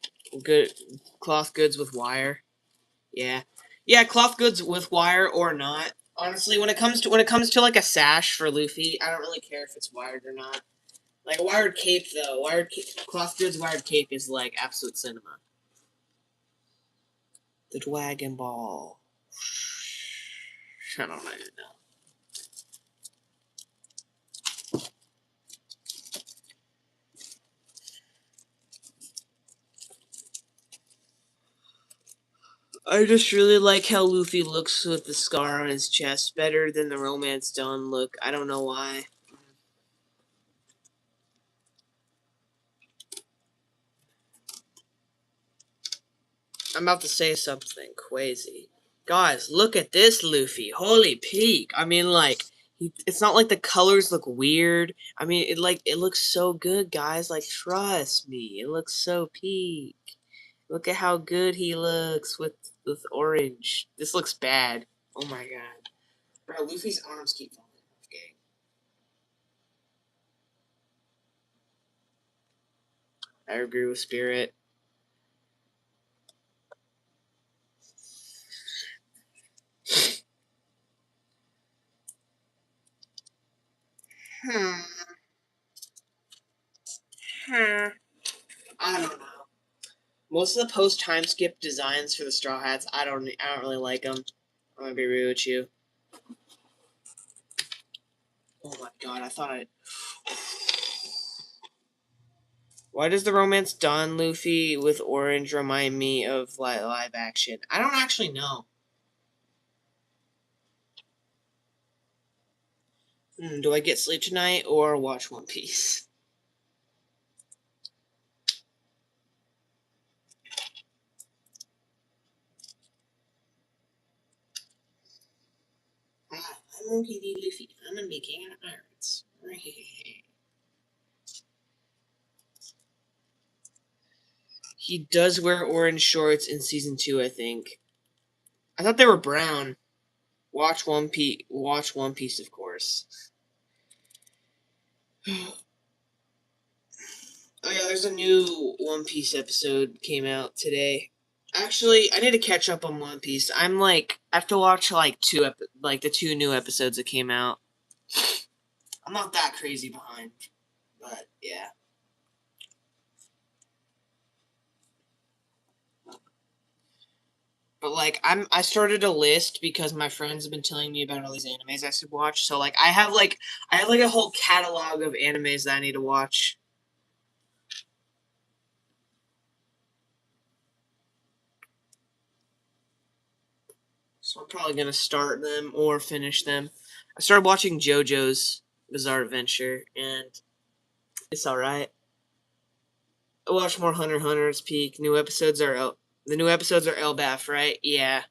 cloth goods with wire? Yeah. Yeah, cloth goods with wire or not. Honestly, when it comes to like a sash for Luffy, I don't really care if it's wired or not. Like a wired cape though, cloth goods wired cape is like absolute cinema. The Dragon Ball. I don't even know. I just really like how Luffy looks with the scar on his chest better than the Romance Dawn look. I don't know why. I'm about to say something crazy. Guys, look at this Luffy. Holy peak. I mean, like, it's not like the colors look weird. I mean, it looks so good, guys. Like, trust me. It looks so peak. Look at how good he looks with orange. This looks bad. Oh my god. Bro, Luffy's arms keep falling off, gang. I agree with Spirit. Hmm. Hmm. I don't know. Most of the post time skip designs for the Straw Hats, I don't really like them. I'm gonna be real with you. Oh my god, I thought I. Why does the romance Don Luffy with Orange remind me of live action? I don't actually know. Do I get sleep tonight or watch One Piece? Ah, I'm Monkey D. Luffy. I'm gonna be king of the pirates. He does wear orange shorts in season 2, I think. I thought they were brown. Watch One Piece. Watch One Piece, of course. Oh yeah, there's a new One Piece episode came out today. Actually, I need to catch up on One Piece. I have to watch like the two new episodes that came out. I'm not that crazy behind, but yeah. But like I started a list because my friends have been telling me about all these animes I should watch. So like I have like a whole catalog of animes that I need to watch. So I'm probably gonna start them or finish them. I started watching JoJo's Bizarre Adventure and it's alright. I watched more Hunter x Hunter's Peak. The new episodes are Elbaf, right? Yeah.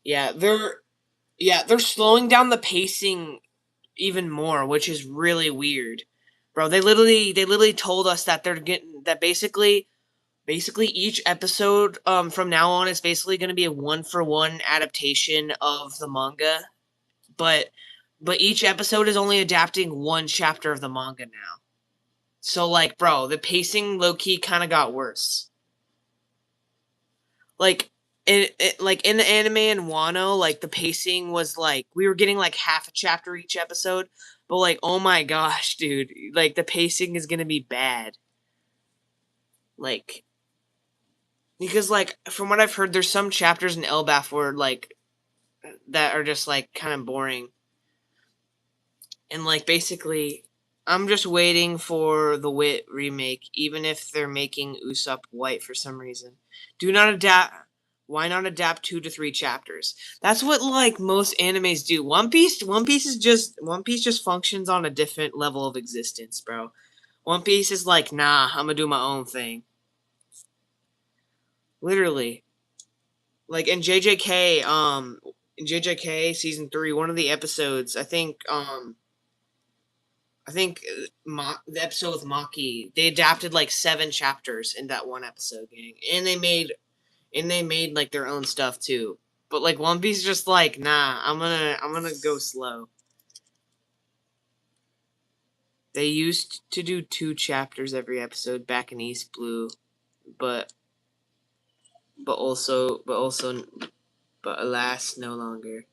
Yeah, they're slowing down the pacing even more, which is really weird. Bro, they literally told us that they're getting that basically each episode from now on is basically going to be a one-for-one adaptation of the manga, but each episode is only adapting one chapter of the manga now. So like, bro, the pacing low key kind of got worse. Like like in the anime and Wano, like the pacing was like we were getting like half a chapter each episode, but like oh my gosh, dude, like the pacing is gonna be bad. Like because like from what I've heard, there's some chapters in Elbaf where like that are just like kind of boring. And like basically, I'm just waiting for the Wit remake, even if they're making Usopp white for some reason. Do not adapt. Why not adapt 2 to 3 chapters? That's what like most animes do. One Piece just functions on a different level of existence, bro. One Piece is like, nah, I'm gonna do my own thing. Literally, like in JJK season 3, one of the episodes, I think the episode with Maki, they adapted like 7 chapters in that one episode, gang, and they made like their own stuff too. But like One Piece, is just like nah, I'm gonna go slow. They used to do 2 chapters every episode back in East Blue, but but alas, no longer.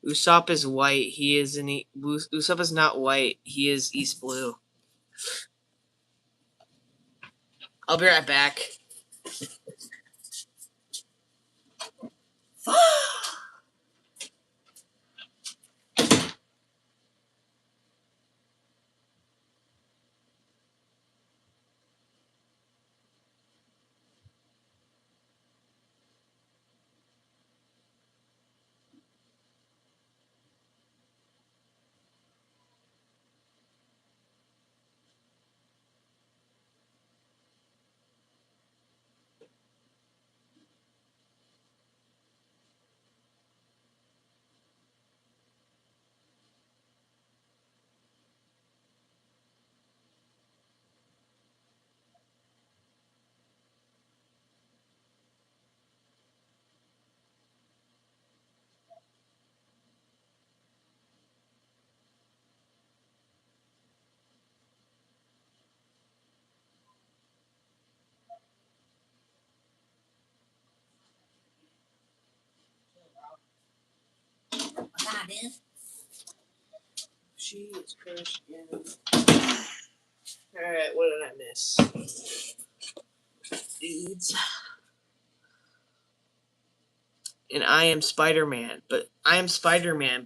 Usopp is white. Usopp is not white. He is East Blue. I'll be right back. man. She is crushed again. Alright, what did I miss? Dudes. And I am Spider-Man, but Spider-Man.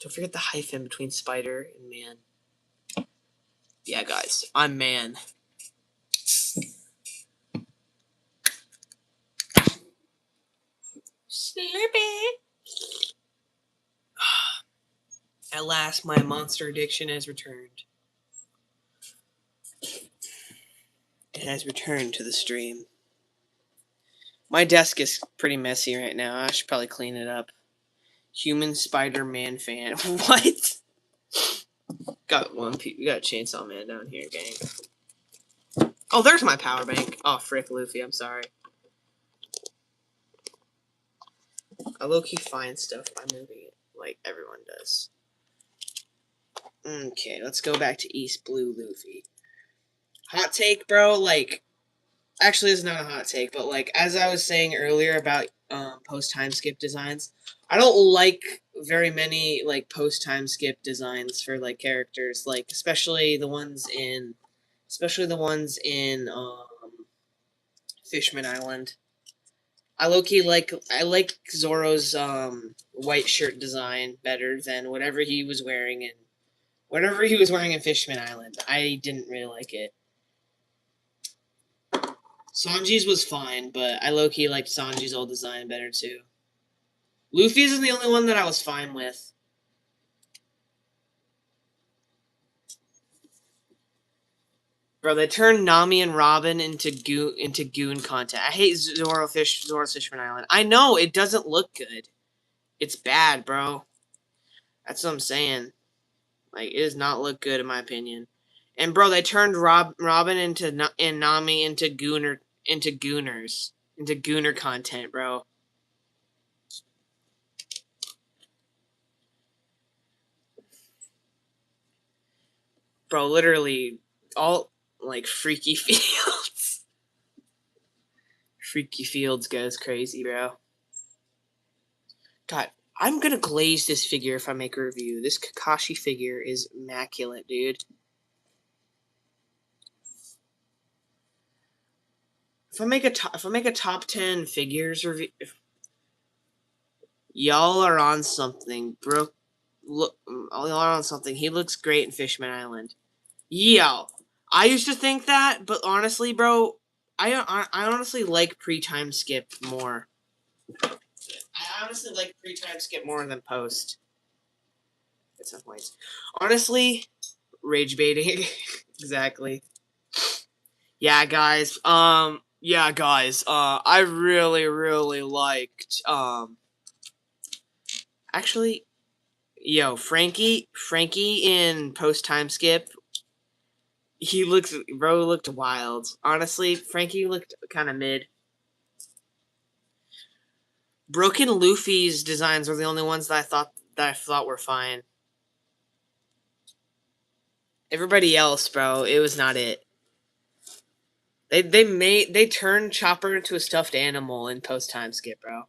Don't forget the hyphen between spider and man. Yeah, guys, I'm man. Slurpee. At last, my monster addiction has returned. It has returned to the stream. My desk is pretty messy right now. I should probably clean it up. Human Spider-Man fan. What? Got one. We got Chainsaw Man down here, gang. Oh, there's my power bank. Oh, frick, Luffy. I'm sorry. I low-key find stuff by moving it, like everyone does. Okay, let's go back to East Blue Luffy. Hot take, bro. Like, actually, it's not a hot take, but like as I was saying earlier about post time skip designs, I don't like very many like post time skip designs for like characters, like especially the ones in Fishman Island. I low-key I like Zoro's white shirt design better than whatever he was wearing in Fishman Island. I didn't really like it. Sanji's was fine, but I low-key liked Sanji's old design better too. Luffy's is the only one that I was fine with. Bro, they turned Nami and Robin into goon content. I hate Zoro's Fishman Island. I know, it doesn't look good. It's bad, bro. That's what I'm saying. Like, it does not look good in my opinion. And bro, they turned Robin and Nami into gooner content, bro. Bro, literally all like Freaky Fields. Freaky Fields goes crazy, bro. God, I'm gonna glaze this figure if I make a review. This Kakashi figure is immaculate, dude. If I make a top 10 figures review, y'all are on something, bro. Look, y'all are on something. He looks great in Fishman Island. Yo, I used to think that, but honestly, bro, I honestly like pre-time skip more. I honestly like pre-time skip more than post. At some points, honestly, rage baiting. Exactly. Yeah, guys. I really liked. Actually, yo, Frankie in post time skip. Bro looked wild. Honestly, Frankie looked kind of mid. Broken Luffy's designs were the only ones that I thought were fine. Everybody else, bro, it was not it. They turned Chopper into a stuffed animal in post time skip, bro.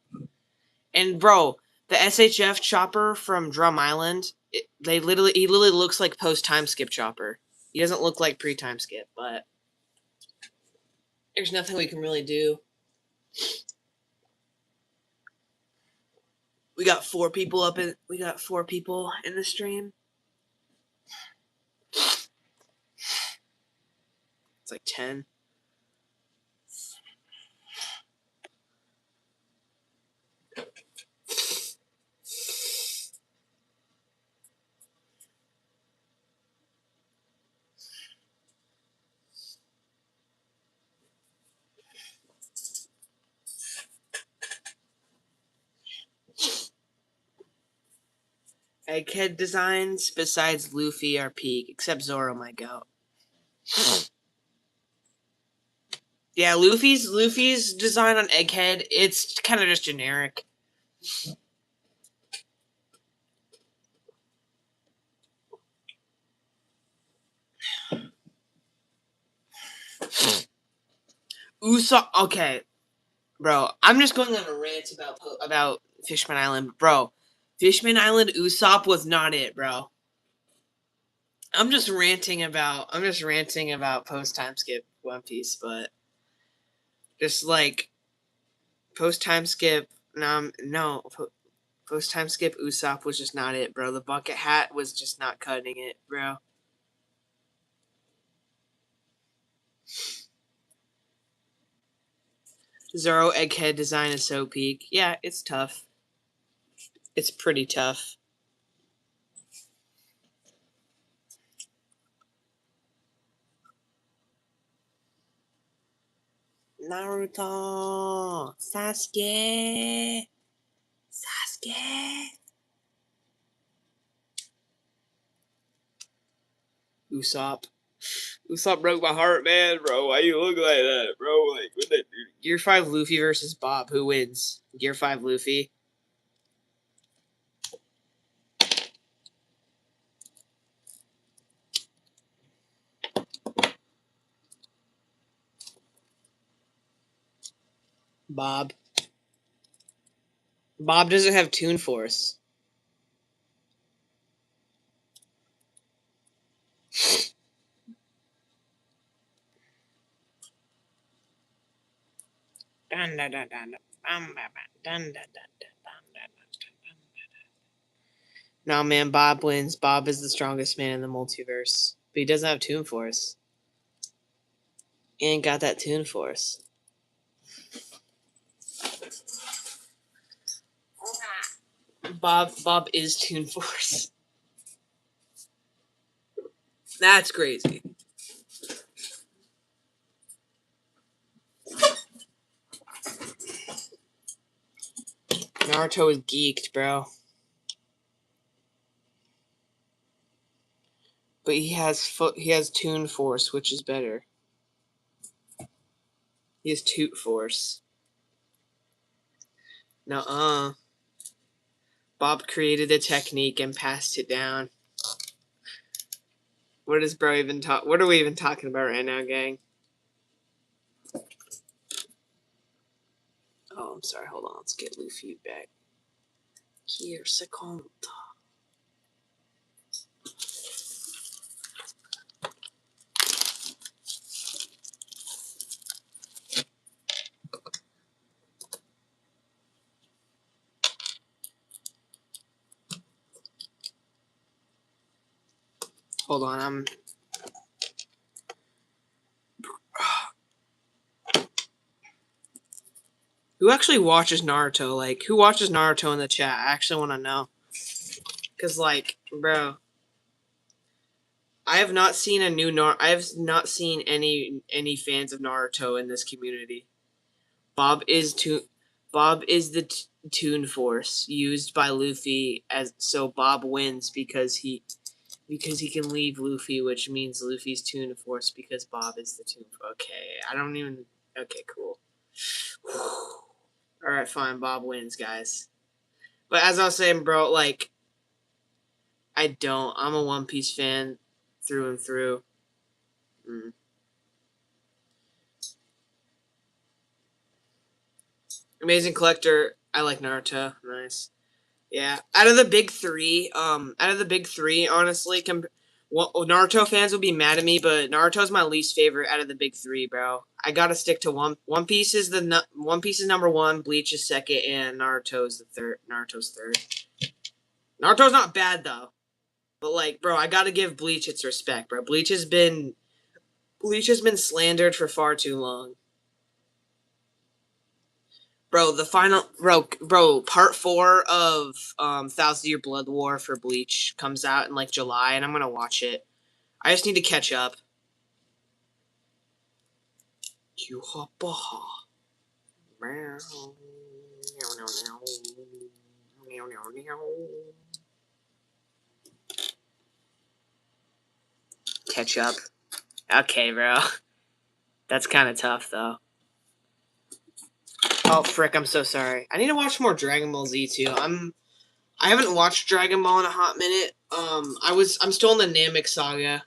And bro, the SHF Chopper from Drum Island, he literally looks like post time skip Chopper. He doesn't look like pre time skip, but there's nothing we can really do. We got four people in the stream. It's like 10. Egghead designs besides Luffy are peak, except Zoro might go. Yeah, Luffy's design on Egghead, it's kind of just generic. Usopp, okay, Bro, I'm just going on a rant about Fishman Island, bro. Fishman Island Usopp was not it, bro. I'm just ranting about post time skip One Piece, but just like post time skip, post time skip Usopp was just not it, bro. The bucket hat was just not cutting it, bro. Zoro egghead design is so peak. Yeah, it's tough. It's pretty tough. Naruto, Sasuke. Usopp. Usopp broke my heart, man, bro. Why you look like that, bro? Like, what that do? Gear 5 Luffy versus Bob. Who wins? Gear 5 Luffy. Bob. Bob doesn't have Toon Force. No, man, Bob wins. Bob is the strongest man in the multiverse. But he doesn't have Toon Force. He ain't got that Toon Force. Bob is Toon Force. That's crazy. Naruto is geeked, bro. But he has Toon Force, which is better. He has Toot Force. Nuh-uh. Bob created a technique and passed it down. What is bro even What are we even talking about right now, gang? Oh, I'm sorry. Hold on. Let's get Luffy back. Here, second. Hold on. Who actually watches Naruto? Like, who watches Naruto in the chat? I actually want to know. Cause, like, bro, I have not seen I have not seen any fans of Naruto in this community. Bob is the Toon Force used by Luffy so Bob wins because he can leave Luffy, which means Luffy's Toon Force because Bob is the Toon. Okay, I don't even. Okay, cool. All right, fine. Bob wins, guys. But as I was saying, bro, like, I'm a One Piece fan through and through. Amazing Collector. I like Naruto. Nice. Yeah. Out of the big three, honestly, Naruto fans will be mad at me, but Naruto's my least favorite out of the big three, bro. I gotta stick to One Piece is One Piece is number one, Bleach is second, and Naruto's third. Naruto's not bad though, but like, bro, I gotta give Bleach its respect, bro. Bleach has been slandered for far too long. Bro, the final part 4 of Thousand Year Blood War for Bleach comes out in like July, and I'm gonna watch it. I just need to catch up. Catch up. Okay, bro. That's kind of tough, though. Oh, frick, I'm so sorry. I need to watch more Dragon Ball Z, too. I haven't watched Dragon Ball in a hot minute. I'm still in the Namek saga.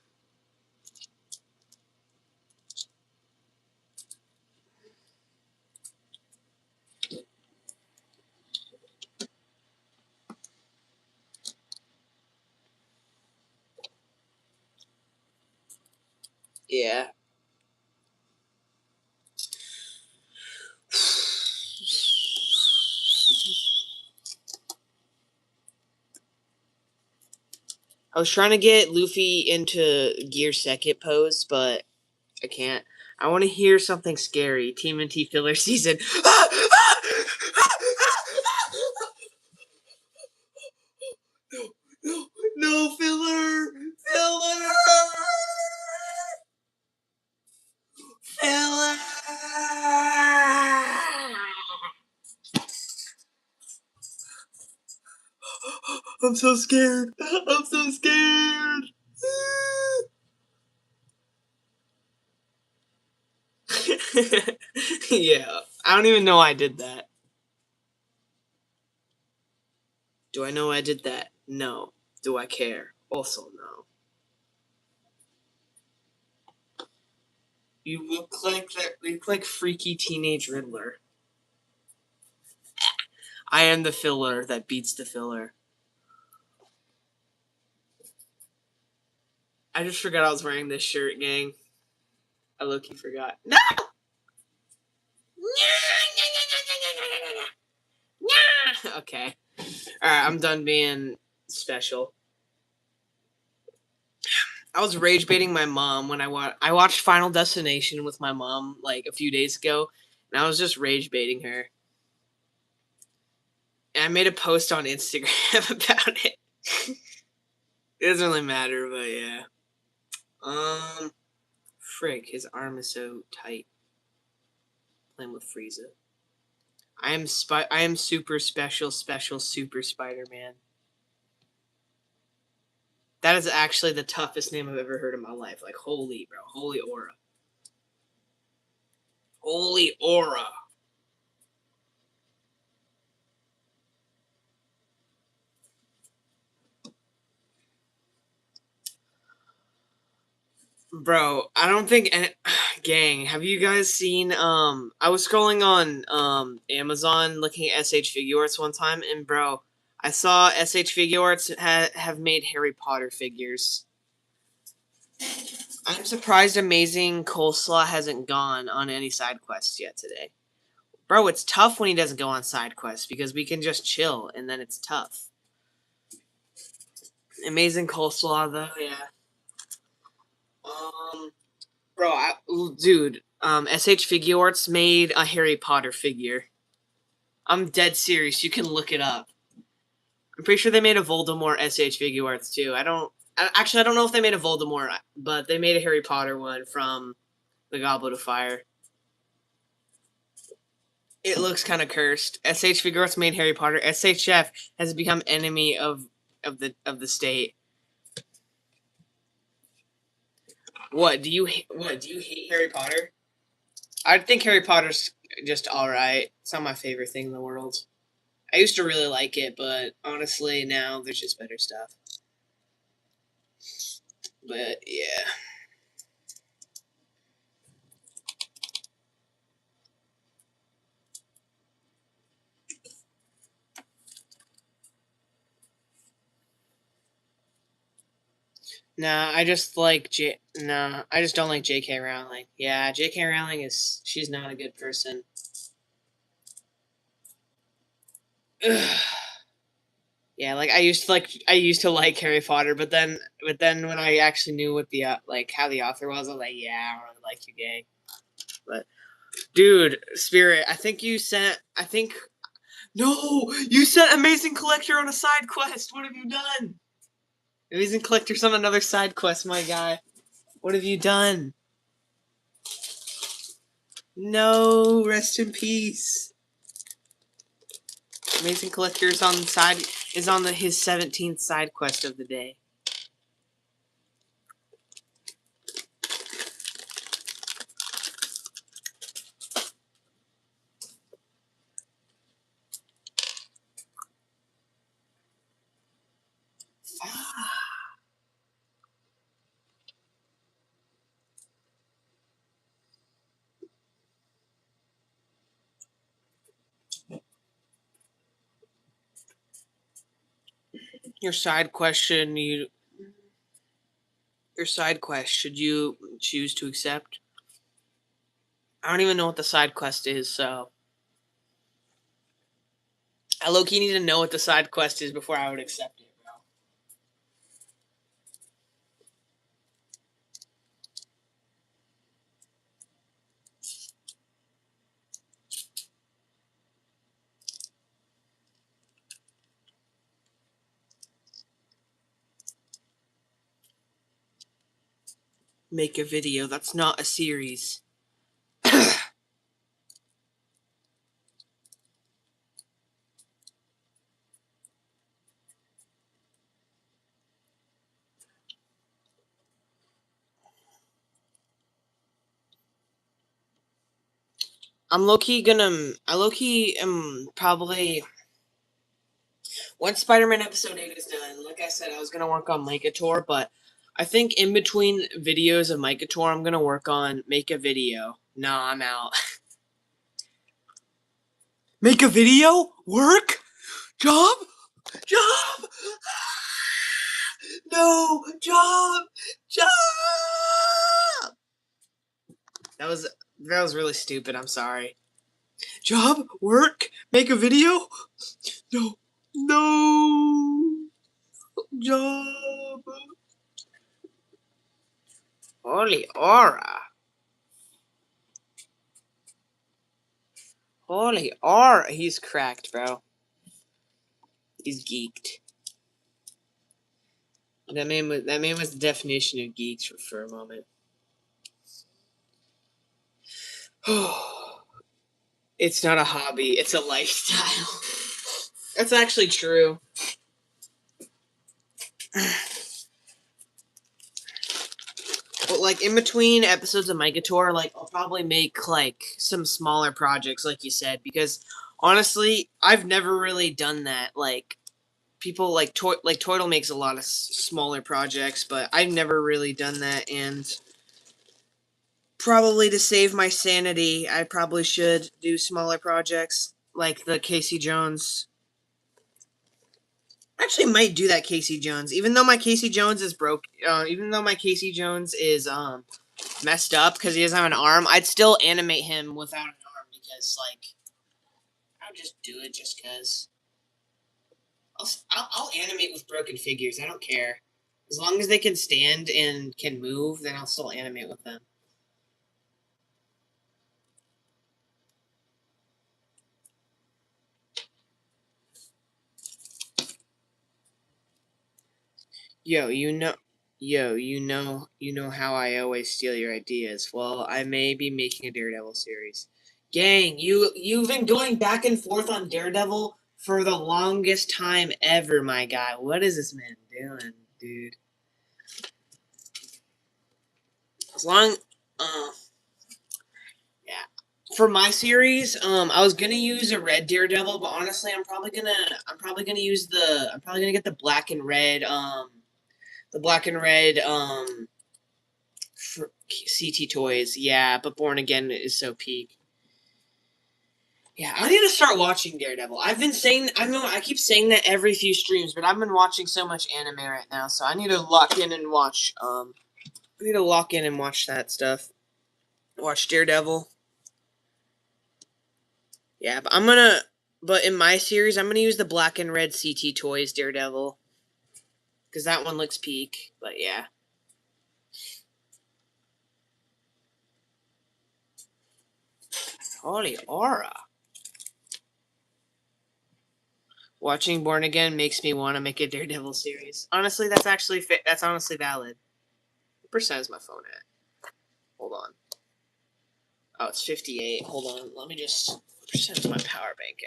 Yeah. I was trying to get Luffy into Gear Second pose, but I can't. I want to hear something scary. TMNT filler season. No, no, no filler! Filler! Filler! I'm so scared. I'm so scared. Yeah, I don't even know I did that. Do I know I did that? No. Do I care? Also, no. You look like that. You look like freaky teenage Riddler. I am the filler that beats the filler. I just forgot I was wearing this shirt, gang. I low-key forgot. No! Okay. Alright, I'm done being special. I was rage baiting my mom when I watched Final Destination with my mom like a few days ago, and I was just rage baiting her. And I made a post on Instagram about it. It doesn't really matter, but yeah. Frick, his arm is so tight. Playing with Frieza. I am super special, super Spider-Man. That is actually the toughest name I've ever heard in my life. Like, holy, bro. Holy aura. Holy aura. Bro, I don't think gang, have you guys seen I was scrolling on Amazon looking at SH Figuarts one time, and bro, I saw SH Figuarts have made Harry Potter figures. I'm surprised Amazing Coleslaw hasn't gone on any side quests yet today. Bro, it's tough when he doesn't go on side quests because we can just chill and then it's tough. Amazing Coleslaw though, yeah. Bro, dude, SH Figuarts made a Harry Potter figure. I'm dead serious. You can look it up. I'm pretty sure they made a Voldemort SH Figuarts too. I don't know if they made a Voldemort, but they made a Harry Potter one from the Goblet of Fire. It looks kind of cursed. SH Figuarts made Harry Potter. SHF has become enemy of the state. What do you hate Harry Potter? I think Harry Potter's just all right. It's not my favorite thing in the world. I used to really like it, but honestly, now there's just better stuff. But yeah. Nah, I just like Nah, I just don't like J.K. Rowling. Yeah, J.K. Rowling she's not a good person. Ugh. Yeah, like I used to like Harry Potter, but then when I actually knew what the like how the author was, I was like, yeah, I don't really like you, gang. But dude, Spirit, I think no, you sent Amazing Collector on a side quest. What have you done? Amazing Collector's on another side quest, my guy. What have you done? No, rest in peace. Amazing Collector is on his 17th side quest of the day. Your side question, Your side quest, should you choose to accept? I don't even know what the side quest is, so I low-key need to know what the side quest is before I would accept it, bro. Make a video. That's not a series. I low-key am probably, once Spider-Man Episode 8 is done, like I said, I was gonna work on Micah, but I think in between videos of Micah, I'm gonna work on Make a Video. Nah, I'm out. Make a video? Work? Job? Job! No! Job! Job! That was really stupid, I'm sorry. Job? Work? Make a video? No. No! Job! Holy aura. Holy aura. He's cracked, bro. He's geeked. That man was the definition of geeks for a moment. It's not a hobby, it's a lifestyle. That's actually true. But like in between episodes of Micah, like I'll probably make like some smaller projects, like you said, because honestly, I've never really done that. Like people like Toidle makes a lot of smaller projects, but I've never really done that, and probably to save my sanity, I probably should do smaller projects like the Casey Jones. I actually might do that Casey Jones, even though my Casey Jones is broke. Even though my Casey Jones is messed up because he doesn't have an arm, I'd still animate him without an arm because like I'll just do it just because. I'll animate with broken figures. I don't care. As long as they can stand and can move, then I'll still animate with them. Yo, you know how I always steal your ideas. Well, I may be making a Daredevil series. Gang, you've been going back and forth on Daredevil for the longest time ever, my guy. What is this man doing, dude? As long, yeah. For my series, I was gonna use a red Daredevil, but honestly, I'm probably gonna get the black and red, for CT Toys. Yeah, but Born Again is so peak. Yeah, I need to start watching Daredevil. I keep saying that every few streams, but I've been watching so much anime right now, so I need to lock in and watch. I need to lock in and watch that stuff. Watch Daredevil. Yeah, but in my series, I'm gonna use the black and red CT Toys Daredevil, because that one looks peak. But yeah. Holy aura. Watching Born Again makes me want to make a Daredevil series. Honestly, that's honestly valid. What percent is my phone at? Hold on. Oh, it's 58. Hold on. Let me just. What percent is my power bank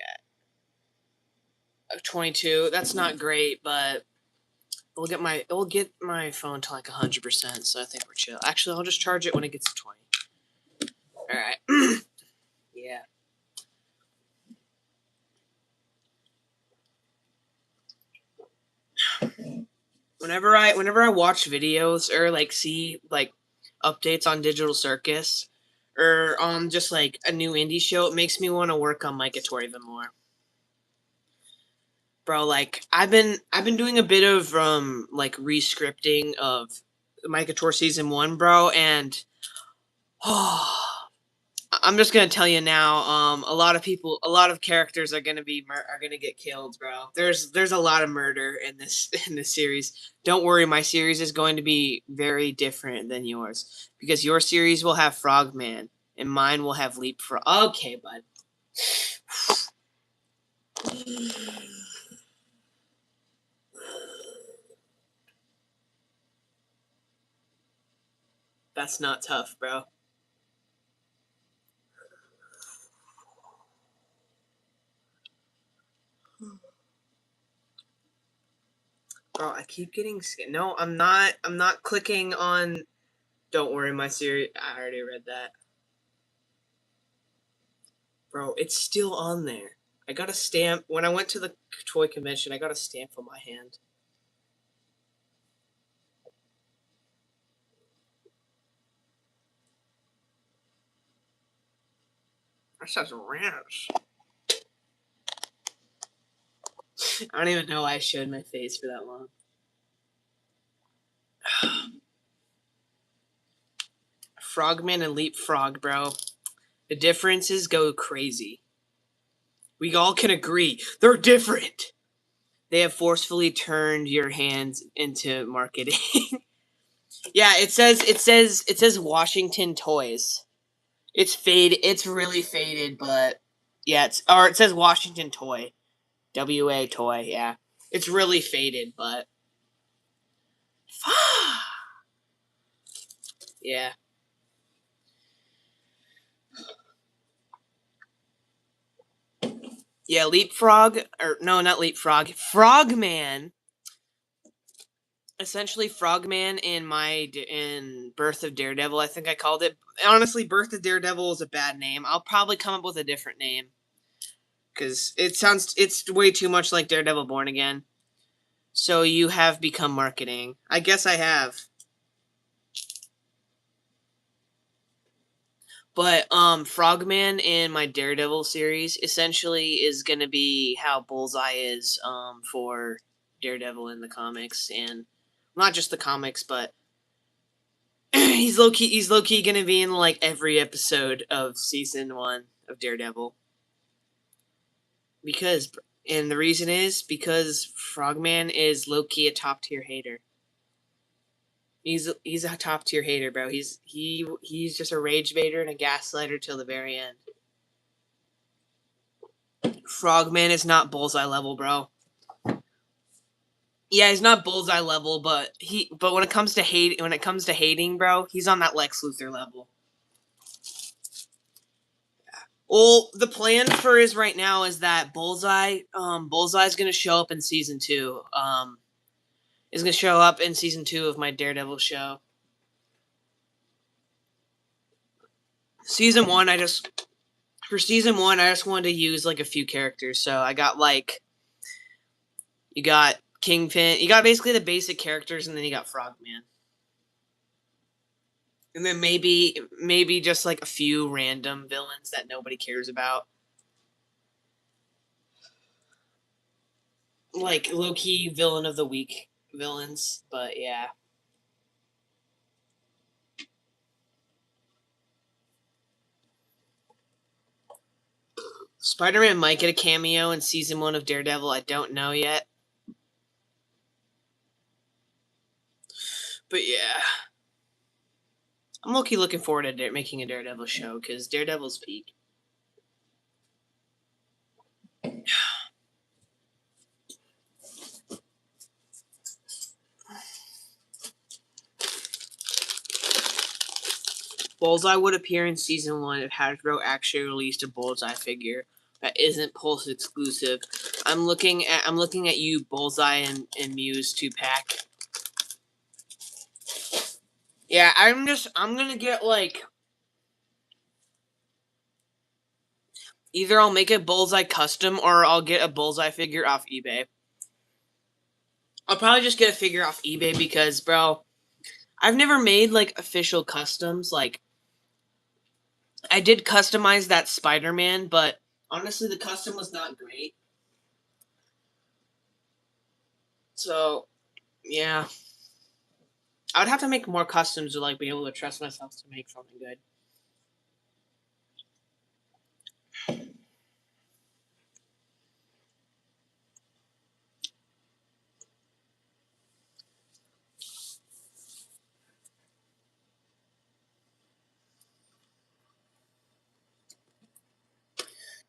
at? 22. That's not great, but it'll get my phone to like 100%. So I think we're chill. Actually, I'll just charge it when it gets to 20. All right. Yeah. Whenever I watch videos or like see like updates on Digital Circus or on just like a new indie show, it makes me want to work on Micah even more. Bro, like I've been doing a bit of like rescripting of My Couture season 1, bro, and I'm just gonna tell you now. A lot of people, a lot of characters are gonna get killed, bro. There's a lot of murder in this in this series. Don't worry, my series is going to be very different than yours because your series will have Frogman and mine will have Leapfrog. Okay, bud. That's not tough, bro. Bro, I keep getting scared. No, I'm not. I'm not clicking on. Don't worry, my series. I already read that. Bro, it's still on there. I got a stamp. When I went to the toy convention, I got a stamp on my hand. That says ranch. I don't even know why I showed my face for that long. Frogman and Leapfrog, bro. The differences go crazy. We all can agree. They're different. They have forcefully turned your hands into marketing. Yeah, it says Washington Toys. It's faded. It's really faded, but yeah, it says Washington Toy. WA Toy, yeah. It's really faded, but yeah. Yeah, Leapfrog, or no, not Leapfrog. Frogman. Essentially, Frogman in Birth of Daredevil, I think I called it. Honestly, Birth of Daredevil is a bad name. I'll probably come up with a different name because it's way too much like Daredevil Born Again. So you have become marketing. I guess I have. But Frogman in my Daredevil series essentially is gonna be how Bullseye is for Daredevil in the comics, and not just the comics, but he's low key gonna be in like every episode of season 1 of Daredevil. Because and the reason is because Frogman is low key a top tier hater. He's a top tier hater, bro. He's just a rage baiter and a gaslighter till the very end. Frogman is not Bullseye level, bro. Yeah, he's not Bullseye level, but when it comes to hating, bro, he's on that Lex Luthor level. Well, the plan for is right now is that Bullseye's gonna show up in season 2. Is gonna show up in season 2 of my Daredevil show. Season 1, for season 1, I just wanted to use like a few characters, so I got like you got Kingpin, you got basically the basic characters, and then you got Frogman. And then maybe just like a few random villains that nobody cares about. Like low key villain of the week villains, but yeah. Spider-Man might get a cameo in season 1 of Daredevil. I don't know yet. But yeah. I'm low key looking forward to making a Daredevil show because Daredevil's peak. Bullseye would appear in season 1 if Hasbro actually released a Bullseye figure that isn't Pulse exclusive. I'm looking at you, Bullseye and Muse 2-pack. Yeah, I'm gonna get like either I'll make a Bullseye custom or I'll get a Bullseye figure off eBay. I'll probably just get a figure off eBay because, bro, I've never made like official customs. Like, I did customize that Spider-Man, but honestly, the custom was not great. So, yeah. I would have to make more customs to like be able to trust myself to make something good.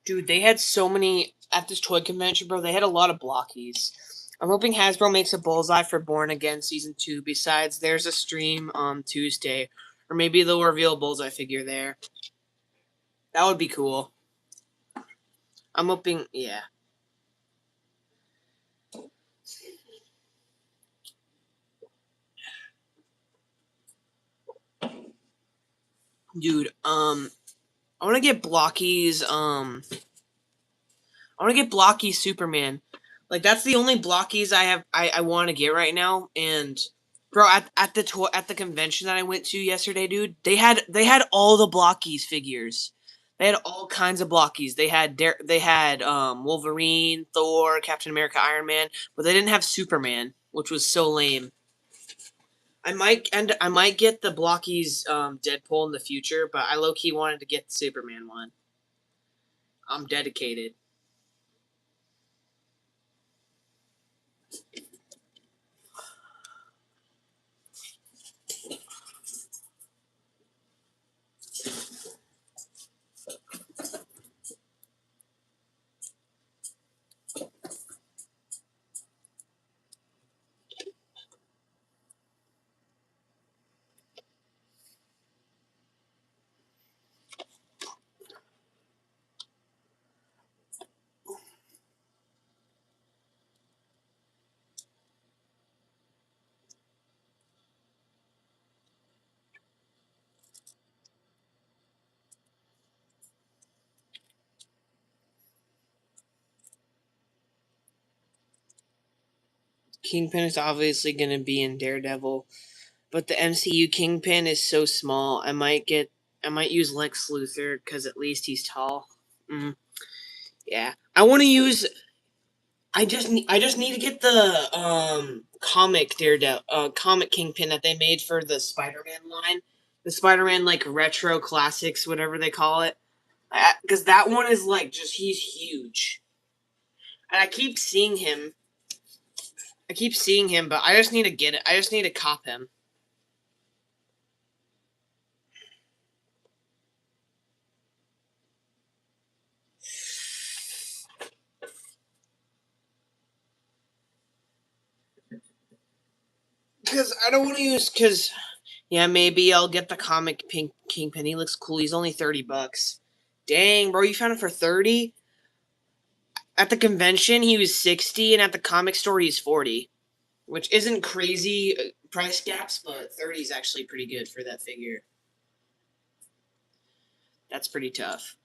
Dude, they had so many at this toy convention, bro. They had a lot of blockies. I'm hoping Hasbro makes a bullseye for Born Again Season 2. Besides, there's a stream on Tuesday. Or maybe they'll reveal a bullseye figure there. That would be cool. I'm hoping, yeah. Dude, I want to get Blocky's, I want to get Blocky Superman. Like that's the only Blockies I have. I want to get right now. And bro, at the convention that I went to yesterday, dude, they had all the Blockies figures. They had all kinds of Blockies. They had Wolverine, Thor, Captain America, Iron Man, but they didn't have Superman, which was so lame. I might get the Blockies Deadpool in the future, but I low key wanted to get the Superman one. I'm dedicated. Kingpin is obviously going to be in Daredevil, but the MCU Kingpin is so small. I might use Lex Luthor because at least he's tall. Yeah, I want to use. I just need to get the comic Daredevil comic Kingpin that they made for the Spider-Man line, the Spider-Man like retro classics, whatever they call it. Because that one is like just he's huge, and I keep seeing him. I keep seeing him, but I just need to get it. I just need to cop him. Because I don't want to use. Because yeah, maybe I'll get the comic Pink Kingpin. He looks cool. He's only $30. Dang, bro, you found him for 30? At the convention, he was 60, and at the comic store, he's 40, which isn't crazy price gaps, but 30 is actually pretty good for that figure. That's pretty tough.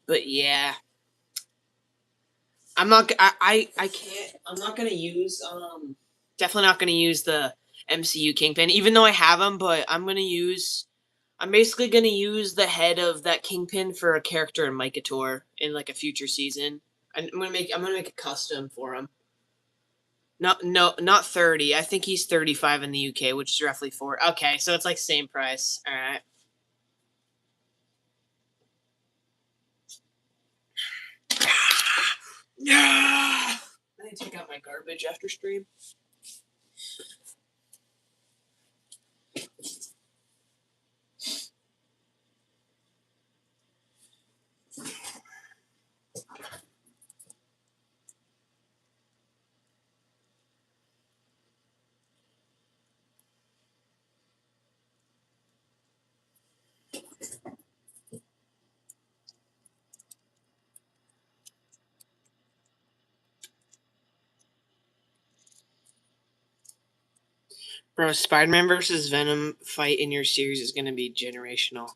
But yeah, I can't. I'm not gonna use. Definitely not gonna use the MCU Kingpin, even though I have him. But I'm gonna use. I'm basically gonna use the head of that Kingpin for a character in Mykator in like a future season. I'm gonna make a custom for him. Not 30. I think he's 35 in the UK, which is roughly 4. Okay, so it's like same price. All right. Yeah. I need to take out my garbage after stream. Bro, Spider-Man versus Venom fight in your series is going to be generational.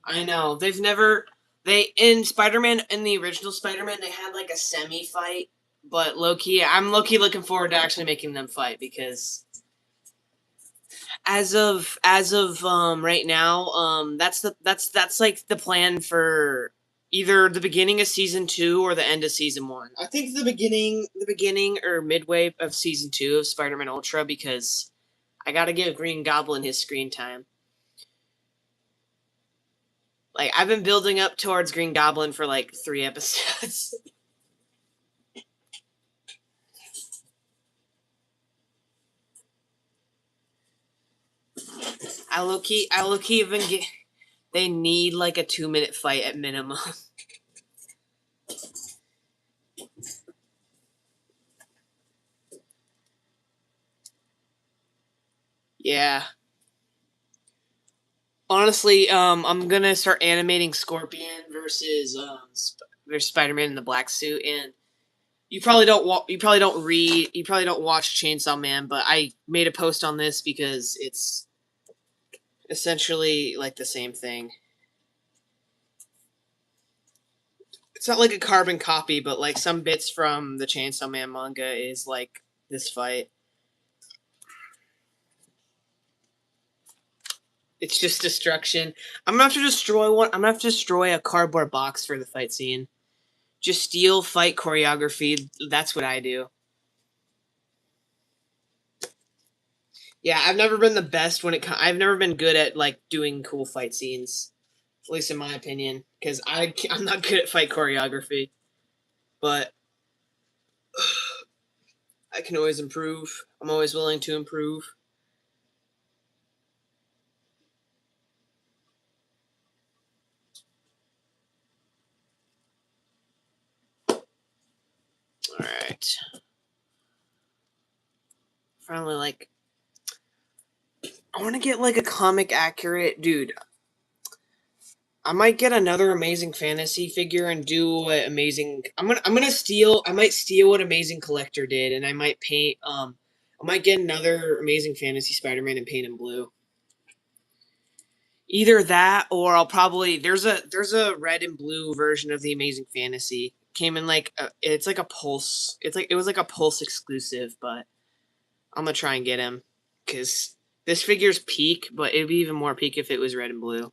I know. They in Spider-Man in the original Spider-Man they had like a semi fight, but I'm low key looking forward to actually making them fight because as of right now, that's like the plan for either the beginning of season 2 or the end of season 1. I think the beginning or midway of season 2 of Spider-Man Ultra, because I gotta give Green Goblin his screen time. Like, I've been building up towards Green Goblin for like 3 episodes. I low key even get. They need like a 2-minute fight at minimum. Yeah. Honestly, I'm gonna start animating Scorpion versus Spider-Man in the black suit, and you probably don't watch Chainsaw Man, but I made a post on this because it's essentially like the same thing. It's not like a carbon copy, but like some bits from the Chainsaw Man manga is like this fight. It's just destruction. I'm gonna have to destroy one. I'm gonna have to destroy a cardboard box for the fight scene. Just steal fight choreography. That's what I do. Yeah, I've never been the best when I've never been good at like doing cool fight scenes, at least in my opinion, because I'm not good at fight choreography. But I can always improve. I'm always willing to improve. All right. Finally, like, I want to get like a comic accurate dude. I might get another Amazing Fantasy figure and do what Amazing. I'm gonna steal. I might steal what Amazing Collector did, and I might paint. I might get another Amazing Fantasy Spider-Man and paint him blue. Either that, or I'll probably there's a red and blue version of the Amazing Fantasy. Came in like it's like a Pulse. It was like a Pulse exclusive, but I'm gonna try and get him because this figure's peak, but it'd be even more peak if it was red and blue.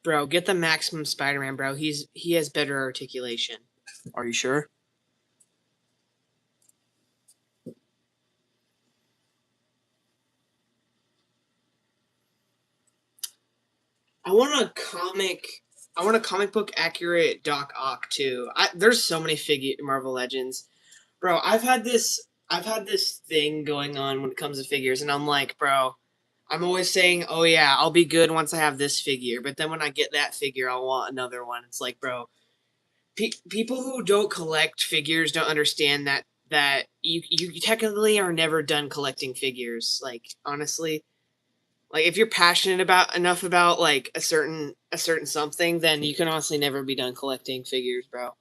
Bro, get the Maximum Spider-Man, bro. He has better articulation. Are you sure? I want a comic book accurate Doc Ock too. There's so many Marvel Legends. Bro, I've had this thing going on when it comes to figures, and I'm like, bro, I'm always saying, "Oh yeah, I'll be good once I have this figure." But then when I get that figure, I want another one. It's like, bro, people who don't collect figures don't understand that you technically are never done collecting figures. Like, honestly, like if you're passionate enough about like a certain something, then you can honestly never be done collecting figures, bro.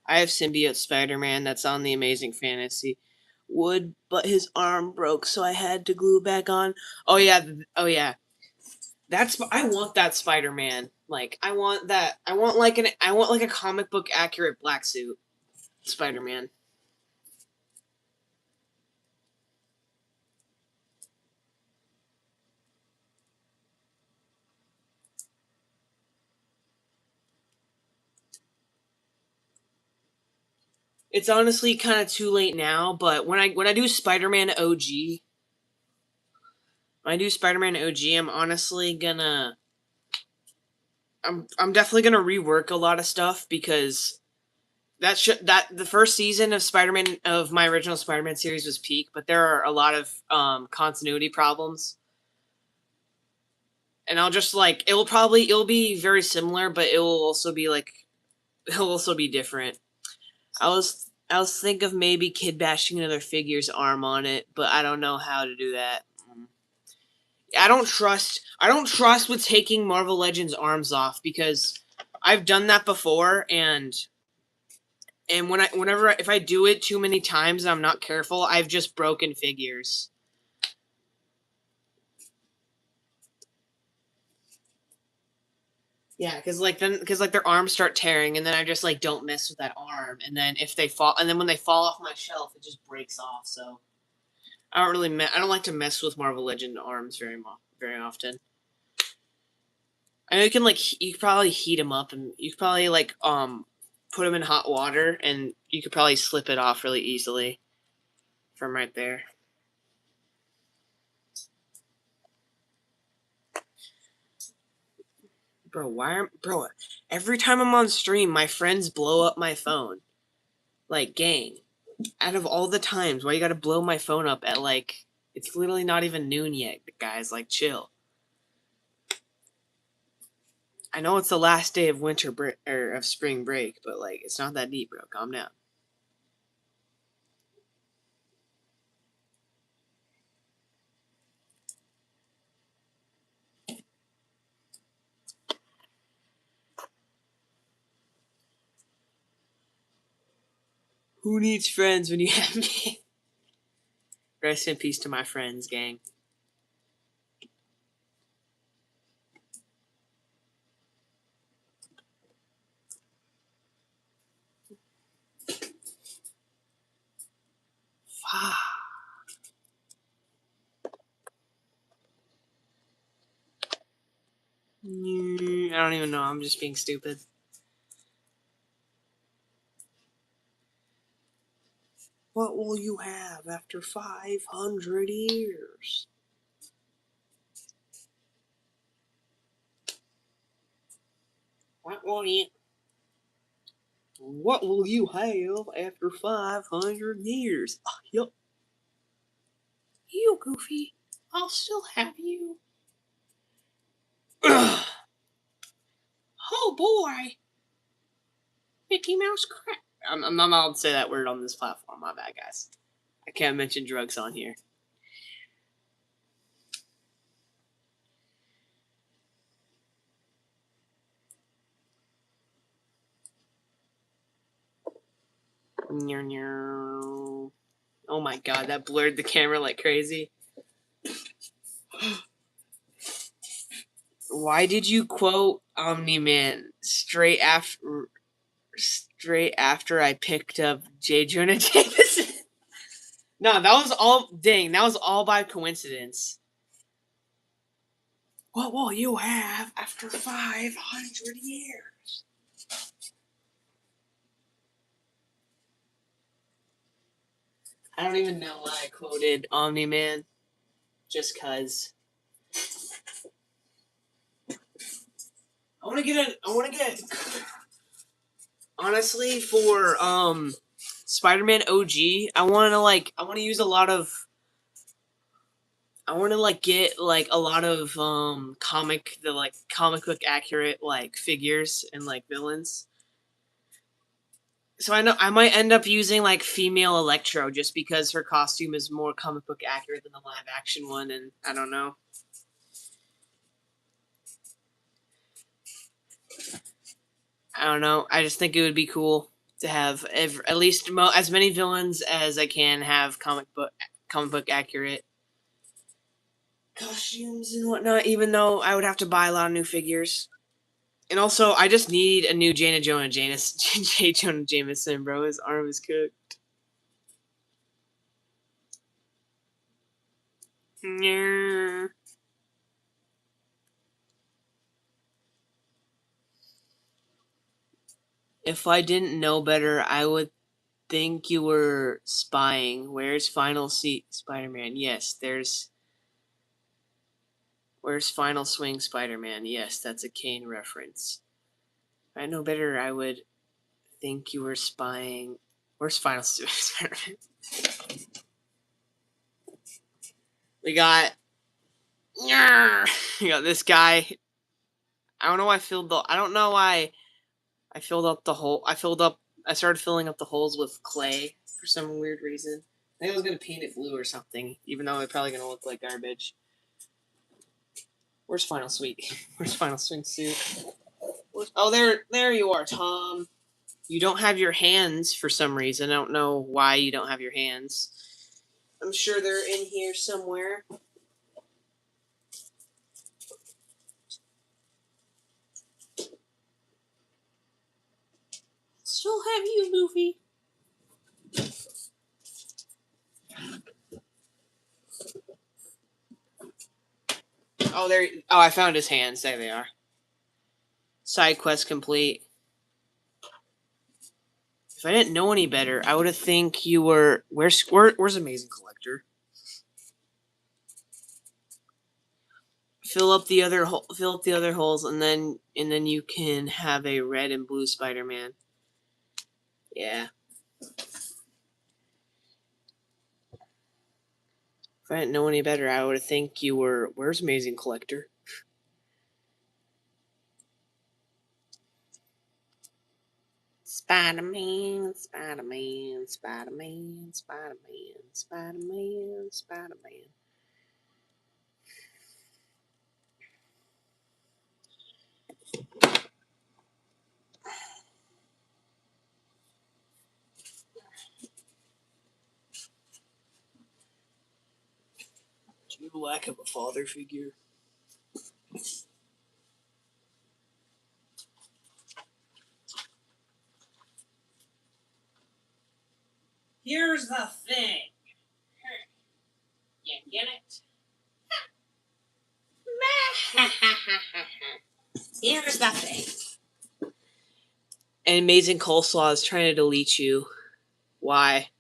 I have Symbiote Spider-Man that's on the Amazing Fantasy would, but his arm broke, so I had to glue back on. Oh yeah, oh yeah. I want that Spider-Man. Like I want that. I want like a comic book accurate black suit Spider-Man. It's honestly kind of too late now, but when I do Spider-Man OG, when I do Spider-Man OG, I'm honestly gonna I'm definitely gonna rework a lot of stuff because that the first season of Spider-Man of my original Spider-Man series was peak, but there are a lot of continuity problems. and I'll just like it'll be very similar, but it'll also be different. I was think of maybe kid bashing another figure's arm on it, but I don't know how to do that. I don't trust with taking Marvel Legends arms off because I've done that before, and whenever if I do it too many times and I'm not careful, I've just broken figures. Yeah, because like their arms start tearing, and then I just like don't mess with that arm, and then if they fall, and then when they fall off my shelf, it just breaks off. So I don't like to mess with Marvel Legend arms very often. I know you can you could probably heat them up, and you could probably put them in hot water, and you could probably slip it off really easily from right there. Bro, every time I'm on stream, my friends blow up my phone. Like, gang, out of all the times, why you gotta blow my phone up at it's literally not even noon yet, guys. Like, chill. I know it's the last day of winter break or of spring break, but like, it's not that deep, bro. Calm down. Who needs friends when you have me? Rest in peace to my friends, gang. I don't even know. I'm just being stupid. What will you have after 500 years? What will you have after 500 years? Oh, yup. You, Goofy. I'll still have you. Oh, boy. Mickey Mouse crap. I'm not allowed to say that word on this platform. My bad, guys. I can't mention drugs on here. Oh my god, that blurred the camera like crazy. Why did you quote Omni-Man straight after I picked up J. Jonah Jameson? No, that was all that was all by coincidence. What will you have after 500 years? I don't even know why I quoted Omni-Man. Just cause. I wanna get honestly for Spider-Man OG, I wanna use a lot of I want to get a lot of comic book accurate figures and villains. So I know I might end up using female Electro just because her costume is more comic book accurate than the live action one, and I don't know. I don't know. I just think it would be cool to have at least as many villains as I can have comic book accurate costumes and whatnot. Even though I would have to buy a lot of new figures. And also, I just need a new J. Jonah Jameson, bro. His arm is cooked. Yeah. If I didn't know better, I would think you were spying. Where's Final Seat Spider-Man? Yes, there's... Where's Final Swing Spider-Man? Yes, that's a Kane reference. If I know better, I would think you were spying. Where's Final Swing Spider-Man? We got You got this guy. I don't know why I don't know why I filled up the hole. I started filling up the holes with clay for some weird reason. I think I was gonna paint it blue or something, even though it's probably gonna look like garbage. Where's Final Sweet? Where's Final Swing Suit? Oh, there you are, Tom. You don't have your hands for some reason. I don't know why you don't have your hands. I'm sure they're in here somewhere. Still have you, Luffy. Oh, there. Oh, I found his hands. There they are. Side quest complete. If I didn't know any better, I would have think you were. Where's Amazing Collector? Fill up the other holes, and then you can have a red and blue Spider-Man. Yeah. If I didn't know any better, I would have think you were. Where's Amazing Collector? Spider-Man, Spider-Man, Spider-Man, Spider-Man, Spider-Man, Spider-Man. You lack of a father figure. Here's the thing. You get it? Here's the thing. And Amazing Coleslaw is trying to delete you. Why?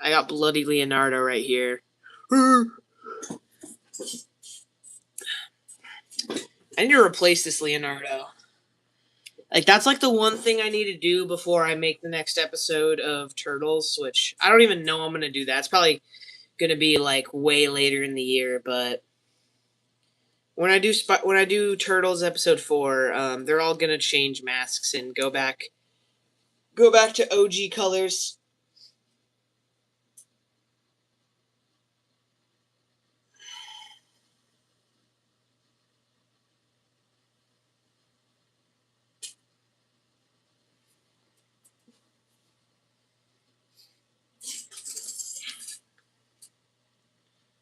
I got bloody Leonardo right here. I need to replace this Leonardo. Like, that's like the one thing I need to do before I make the next episode of Turtles, which I don't even know I'm going to do that. It's probably going to be like way later in the year, but when I do Turtles episode 4, they're all going to change masks and go back to OG colors.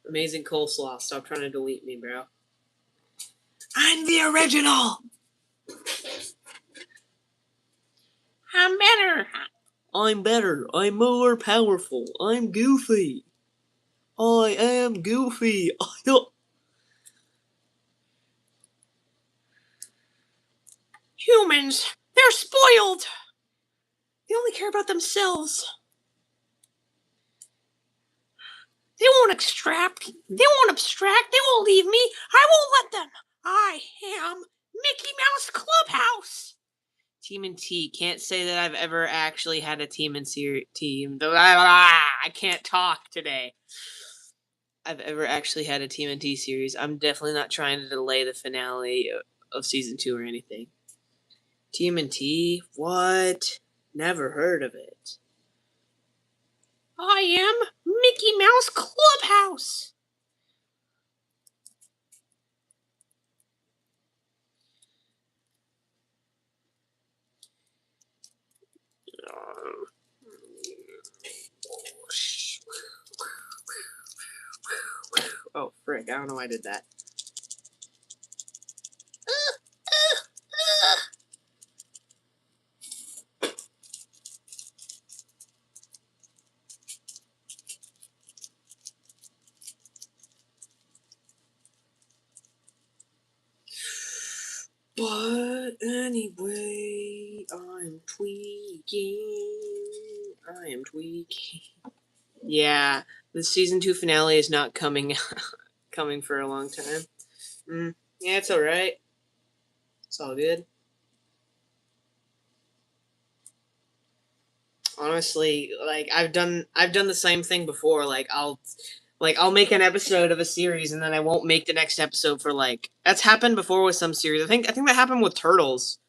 Amazing Coleslaw, stop trying to delete me, bro. I'm the original! I'm better! I'm better. I'm more powerful. I'm Goofy. I am Goofy. Humans, they're spoiled. They only care about themselves. They won't abstract. They won't leave me. I won't let them. I am Mickey Mouse Clubhouse. Team and T. Can't say that I've ever actually had a team. I can't talk today. I've ever actually had a Team and T series. I'm definitely not trying to delay the finale of season 2 or anything. Team and T? What? Never heard of it. I am Mickey Mouse Clubhouse. Oh, frick. I don't know why I did that. But anyway, I'm tweaking. Yeah, the season 2 finale is not coming for a long time. Yeah, it's alright. It's all good. Honestly, like I've done the same thing before. Like I'll Like, I'll make an episode of a series and then I won't make the next episode for like. That's happened before with some series. I think that happened with Turtles.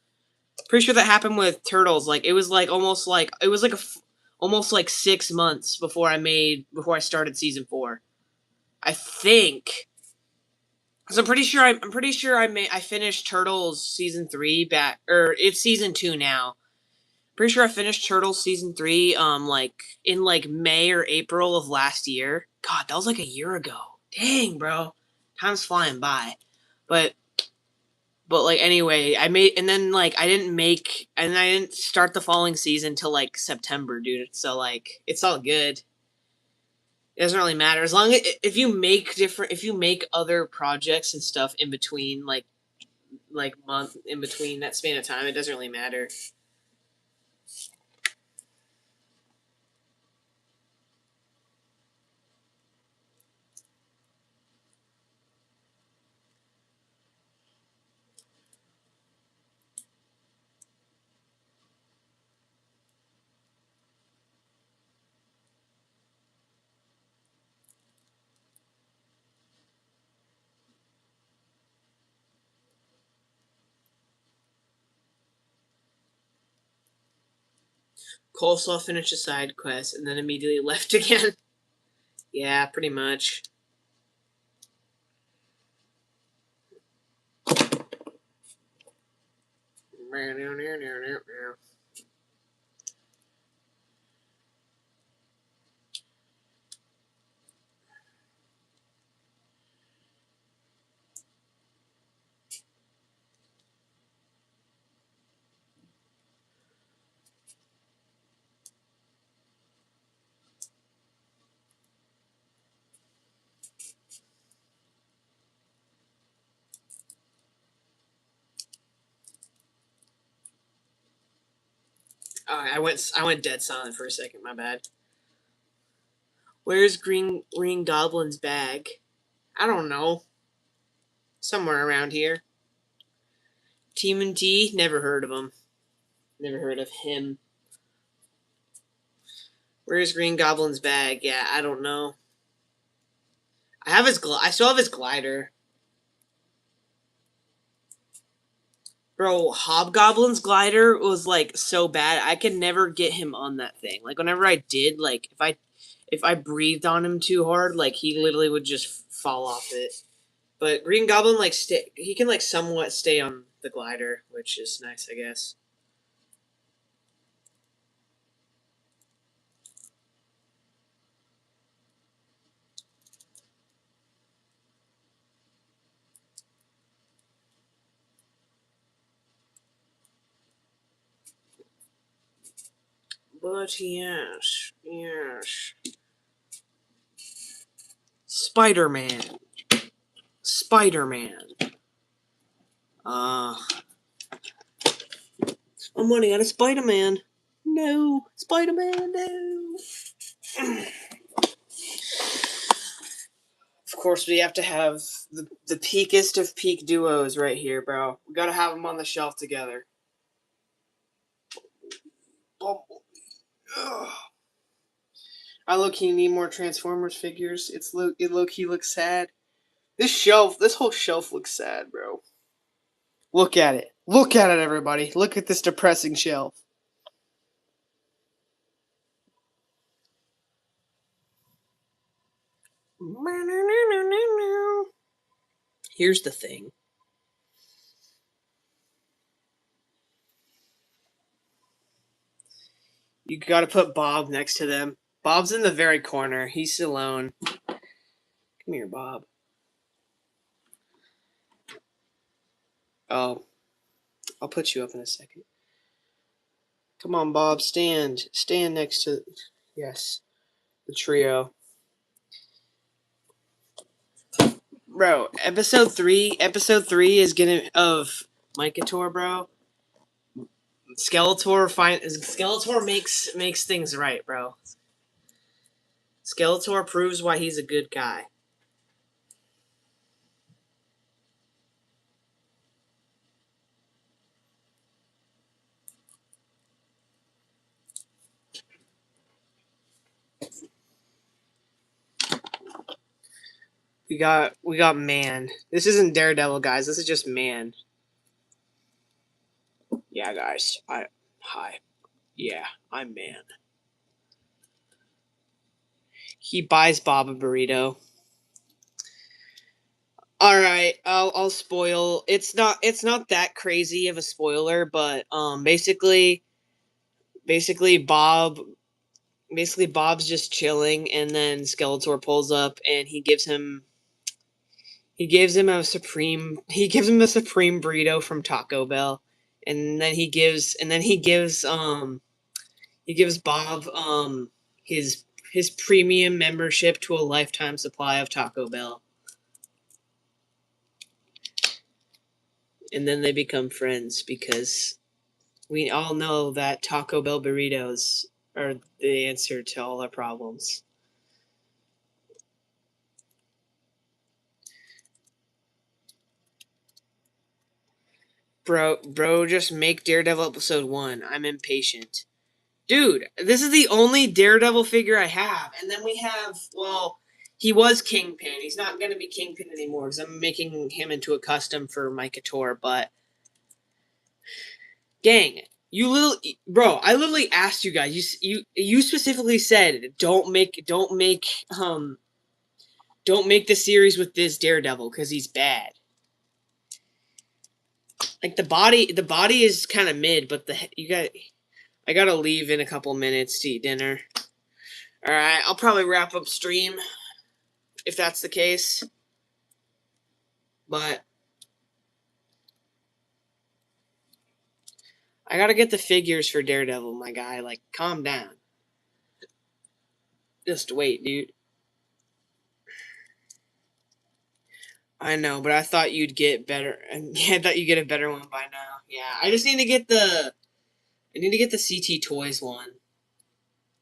Pretty sure that happened with Turtles. Like, it was like almost like it was like almost like 6 months before I started season 4. I think. Cause I'm pretty sure I finished Turtles season 3 back, or it's season 2 now. Pretty sure I finished Turtles season 3 like in like May or April of last year. God, that was like a year ago. Dang, bro. Time's flying by. But like anyway, I made, and then like I didn't start the following season till like September, dude. So like it's all good. It doesn't really matter as long as if you make other projects and stuff in between like month in between that span of time, it doesn't really matter. Coleslaw finished a side quest and then immediately left again. Yeah, pretty much. I went dead silent for a second. My bad. Where's Green Goblin's bag? I don't know. Somewhere around here. T, never heard of him. Never heard of him. Where's Green Goblin's bag? Yeah, I don't know. I still have his glider. Bro, Hobgoblin's glider was like so bad. I could never get him on that thing. Like whenever I did, like if I breathed on him too hard, like he literally would just fall off it. But Green Goblin he can like somewhat stay on the glider, which is nice, I guess. But yes, yes. Spider-Man. Spider-Man. Uh, I'm running out of Spider-Man. No, Spider-Man, no. Of course, we have to have the peakest of peak duos right here, bro. We gotta have them on the shelf together. Bumblebee. Ugh. I low-key need more Transformers figures. It low-key looks sad. This whole shelf looks sad, bro. Look at it. Look at it, everybody. Look at this depressing shelf. Here's the thing. You gotta put Bob next to them. Bob's in the very corner. He's alone. Come here, Bob. Oh, I'll put you up in a second. Come on, Bob. Stand. Stand next to... Yes. The trio. Bro, episode 3 is gonna... Of Mycator, bro. Skeletor makes things right, bro. Skeletor proves why he's a good guy. We got Man. This isn't Daredevil, guys. This is just Man. Yeah, guys. Hi. Yeah, I'm Man. He buys Bob a burrito. All right, I'll spoil. It's not that crazy of a spoiler, but basically Bob's just chilling, and then Skeletor pulls up and he gives him a supreme burrito from Taco Bell, and then he gives Bob his premium membership to a lifetime supply of Taco Bell. And then they become friends because we all know that Taco Bell burritos are the answer to all our problems. Bro, just make Daredevil episode 1. I'm impatient. Dude, this is the only Daredevil figure I have. And then we have, well, he was Kingpin. He's not going to be Kingpin anymore because I'm making him into a custom for my Couture, but gang, I literally asked you guys. You specifically said don't make the series with this Daredevil because he's bad. Like the body is kind of mid, but I gotta leave in a couple minutes to eat dinner. All right, I'll probably wrap up stream if that's the case. But I gotta get the figures for Daredevil, my guy. Like, calm down. Just wait, dude. I know, but I thought you'd get better. Yeah, I thought you'd get a better one by now. Yeah, I just need to get the CT Toys one,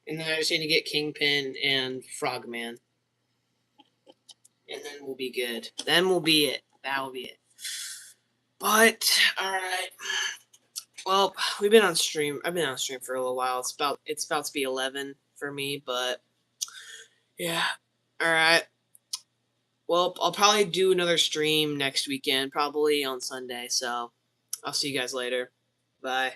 and then I just need to get Kingpin and Frogman, and then we'll be good. Then we'll be it. That will be it. But all right. Well, we've been on stream. I've been on stream for a little while. It's about to be 11 for me, but yeah. All right. Well, I'll probably do another stream next weekend, probably on Sunday. So I'll see you guys later. Bye.